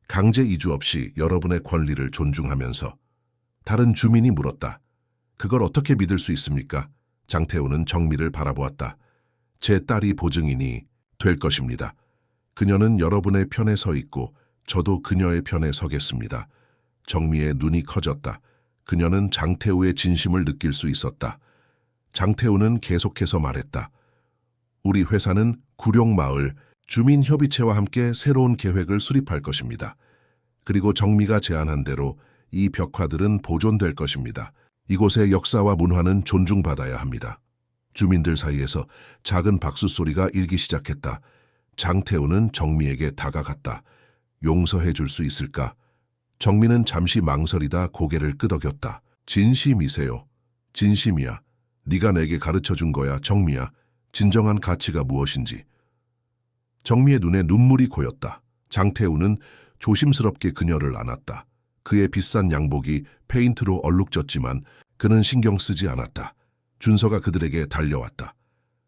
강제 이주 없이 여러분의 권리를 존중하면서. 다른 주민이 물었다. 그걸 어떻게 믿을 수 있습니까? 장태우는 정미를 바라보았다. 제 딸이 보증인이 될 것입니다. 그녀는 여러분의 편에 서 있고 저도 그녀의 편에 서겠습니다. 정미의 눈이 커졌다. 그녀는 장태우의 진심을 느낄 수 있었다. 장태우는 계속해서 말했다. 우리 회사는 구룡마을 주민협의체와 함께 새로운 계획을 수립할 것입니다. 그리고 정미가 제안한 대로 이 벽화들은 보존될 것입니다. 이곳의 역사와 문화는 존중받아야 합니다. 주민들 사이에서 작은 박수 소리가 일기 시작했다. 장태우는 정미에게 다가갔다. 용서해 줄 수 있을까? 정미는 잠시 망설이다 고개를 끄덕였다. 진심이세요. 진심이야. 네가 내게 가르쳐준 거야, 정미야. 진정한 가치가 무엇인지. 정미의 눈에 눈물이 고였다. 장태우는 조심스럽게 그녀를 안았다. 그의 비싼 양복이 페인트로 얼룩졌지만 그는 신경 쓰지 않았다. 준서가 그들에게 달려왔다.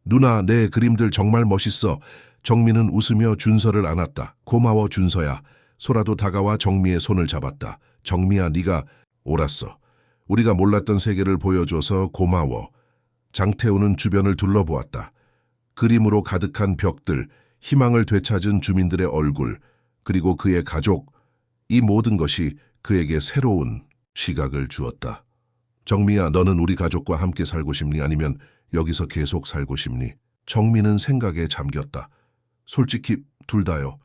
누나, 내 그림들 정말 멋있어. 정미는 웃으며 준서를 안았다. 고마워, 준서야. 소라도 다가와 정미의 손을 잡았다. 정미야, 네가 옳았어. 우리가 몰랐던 세계를 보여줘서 고마워. 장태우는 주변을 둘러보았다. 그림으로 가득한 벽들, 희망을 되찾은 주민들의 얼굴, 그리고 그의 가족, 이 모든 것이 그에게 새로운 시각을 주었다. 정미야, 너는 우리 가족과 함께 살고 싶니? 아니면 여기서 계속 살고 싶니? 정미는 생각에 잠겼다. 솔직히 둘 다요.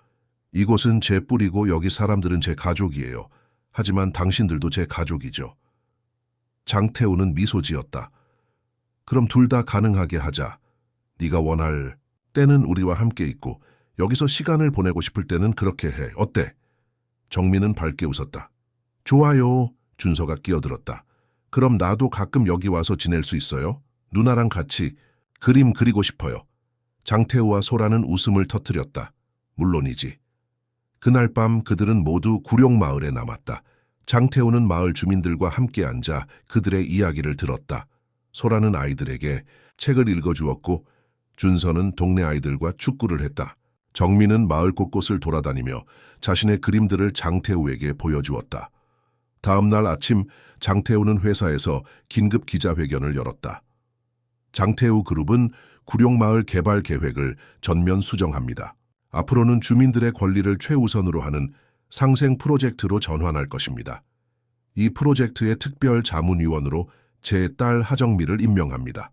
이곳은 제 뿌리고 여기 사람들은 제 가족이에요. 하지만 당신들도 제 가족이죠. 장태우는 미소 지었다. 그럼 둘 다 가능하게 하자. 네가 원할 때는 우리와 함께 있고 여기서 시간을 보내고 싶을 때는 그렇게 해. 어때? 정미는 밝게 웃었다. 좋아요. 준서가 끼어들었다. 그럼 나도 가끔 여기 와서 지낼 수 있어요? 누나랑 같이 그림 그리고 싶어요. 장태우와 소라는 웃음을 터뜨렸다. 물론이지. 그날 밤 그들은 모두 구룡마을에 남았다. 장태우는 마을 주민들과 함께 앉아 그들의 이야기를 들었다. 소라는 아이들에게 책을 읽어주었고 준서는 동네 아이들과 축구를 했다. 정민은 마을 곳곳을 돌아다니며 자신의 그림들을 장태우에게 보여주었다. 다음 날 아침 장태우는 회사에서 긴급 기자회견을 열었다. 장태우 그룹은 구룡마을 개발 계획을 전면 수정합니다. 앞으로는 주민들의 권리를 최우선으로 하는 상생 프로젝트로 전환할 것입니다. 이 프로젝트의 특별 자문위원으로 제 딸 하정미를 임명합니다.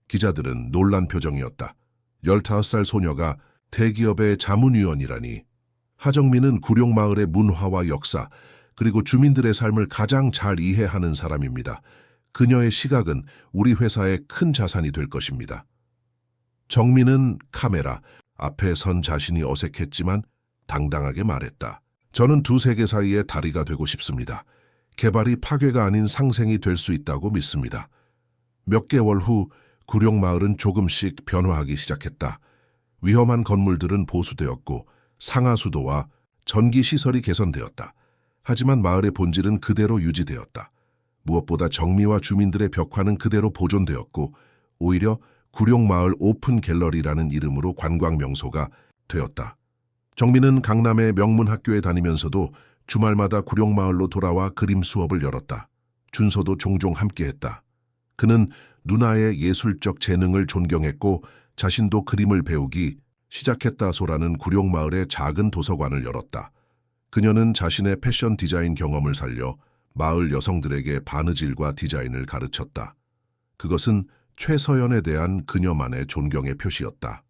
기자들은 놀란 표정이었다. 15살 소녀가 대기업의 자문위원이라니. 하정미는 구룡마을의 문화와 역사, 그리고 주민들의 삶을 가장 잘 이해하는 사람입니다. 그녀의 시각은 우리 회사의 큰 자산이 될 것입니다. 정민은 카메라 앞에 선 자신이 어색했지만 당당하게 말했다. 저는 두 세계 사이의 다리가 되고 싶습니다. 개발이 파괴가 아닌 상생이 될 수 있다고 믿습니다. 몇 개월 후 구룡마을은 조금씩 변화하기 시작했다. 위험한 건물들은 보수되었고 상하수도와 전기시설이 개선되었다. 하지만 마을의 본질은 그대로 유지되었다. 무엇보다 정미와 주민들의 벽화는 그대로 보존되었고 오히려 구룡마을 오픈 갤러리라는 이름으로 관광 명소가 되었다. 정민은 강남의 명문 학교에 다니면서도 주말마다 구룡마을로 돌아와 그림 수업을 열었다. 준서도 종종 함께했다. 그는 누나의 예술적 재능을 존경했고 자신도 그림을 배우기 시작했다소라는 구룡마을의 작은 도서관을 열었다. 그녀는 자신의 패션 디자인 경험을 살려 마을 여성들에게 바느질과 디자인을 가르쳤다. 그것은 최서연에 대한 그녀만의 존경의 표시였다.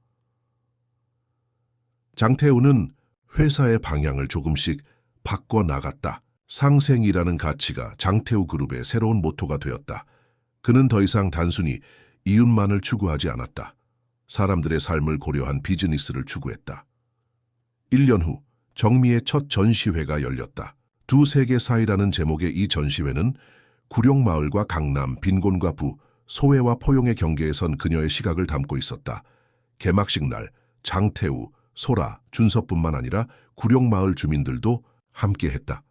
장태우는 회사의 방향을 조금씩 바꿔나갔다. 상생이라는 가치가 장태우 그룹의 새로운 모토가 되었다. 그는 더 이상 단순히 이윤만을 추구하지 않았다. 사람들의 삶을 고려한 비즈니스를 추구했다. 1년 후 정미의 첫 전시회가 열렸다. 두 세계 사이라는 제목의 이 전시회는 구룡마을과 강남, 빈곤과 부, 소외와 포용의 경계에 선 그녀의 시각을 담고 있었다. 개막식 날 장태우, 소라, 준서뿐만 아니라 구룡마을 주민들도 함께했다.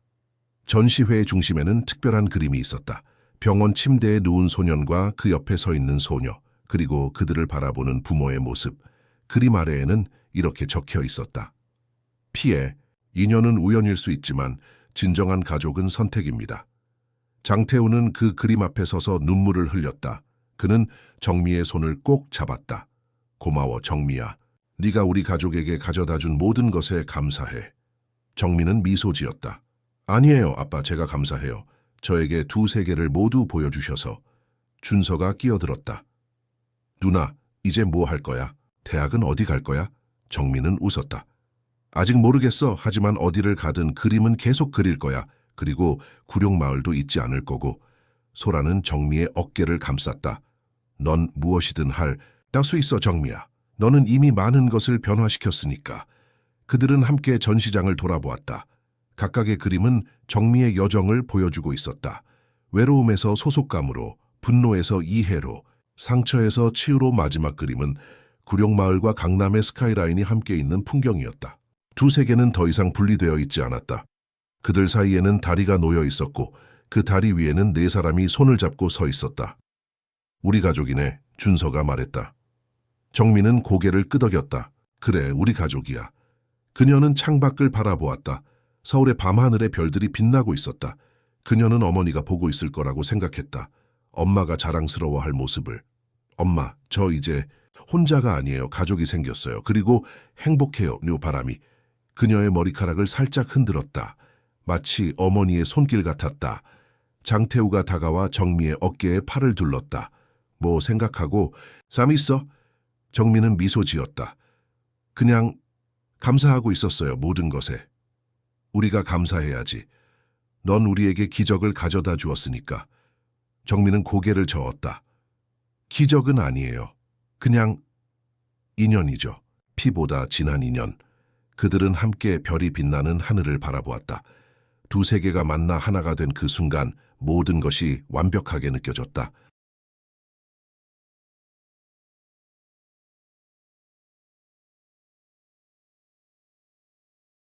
전시회의 중심에는 특별한 그림이 있었다. 병원 침대에 누운 소년과 그 옆에 서 있는 소녀, 그리고 그들을 바라보는 부모의 모습. 그림 아래에는 이렇게 적혀 있었다. 피해, 인연은 우연일 수 있지만 진정한 가족은 선택입니다. 장태우는 그 그림 앞에 서서 눈물을 흘렸다. 그는 정미의 손을 꼭 잡았다. 고마워, 정미야. 네가 우리 가족에게 가져다준 모든 것에 감사해. 정미는 미소 지었다. 아니에요, 아빠, 제가 감사해요. 저에게 두 세계를 모두 보여주셔서. 준서가 끼어들었다. 누나, 이제 뭐 할 거야? 대학은 어디 갈 거야? 정미는 웃었다. 아직 모르겠어. 하지만 어디를 가든 그림은 계속 그릴 거야. 그리고 구룡마을도 잊지 않을 거고. 소라는 정미의 어깨를 감쌌다. 넌 무엇이든 할 수 있어, 정미야. 너는 이미 많은 것을 변화시켰으니까. 그들은 함께 전시장을 돌아보았다. 각각의 그림은 정미의 여정을 보여주고 있었다. 외로움에서 소속감으로, 분노에서 이해로, 상처에서 치유로. 마지막 그림은 구룡마을과 강남의 스카이라인이 함께 있는 풍경이었다. 두 세계는 더 이상 분리되어 있지 않았다. 그들 사이에는 다리가 놓여 있었고 그 다리 위에는 네 사람이 손을 잡고 서 있었다. 우리 가족이네, 준서가 말했다. 정민은 고개를 끄덕였다. 그래, 우리 가족이야. 그녀는 창밖을 바라보았다. 서울의 밤하늘에 별들이 빛나고 있었다. 그녀는 어머니가 보고 있을 거라고 생각했다. 엄마가 자랑스러워할 모습을. 엄마, 저 이제 혼자가 아니에요. 가족이 생겼어요. 그리고 행복해요. 바람이 그녀의 머리카락을 살짝 흔들었다. 마치 어머니의 손길 같았다. 장태우가 다가와 정미의 어깨에 팔을 둘렀다. 뭐 생각하고 쌈 있어? 정미는 미소 지었다. 그냥 감사하고 있었어요. 모든 것에. 우리가 감사해야지. 넌 우리에게 기적을 가져다 주었으니까. 정미는 고개를 저었다. 기적은 아니에요. 그냥 인연이죠. 피보다 진한 인연. 그들은 함께 별이 빛나는 하늘을 바라보았다. 두 세계가 만나 하나가 된 그 순간 모든 것이 완벽하게 느껴졌다.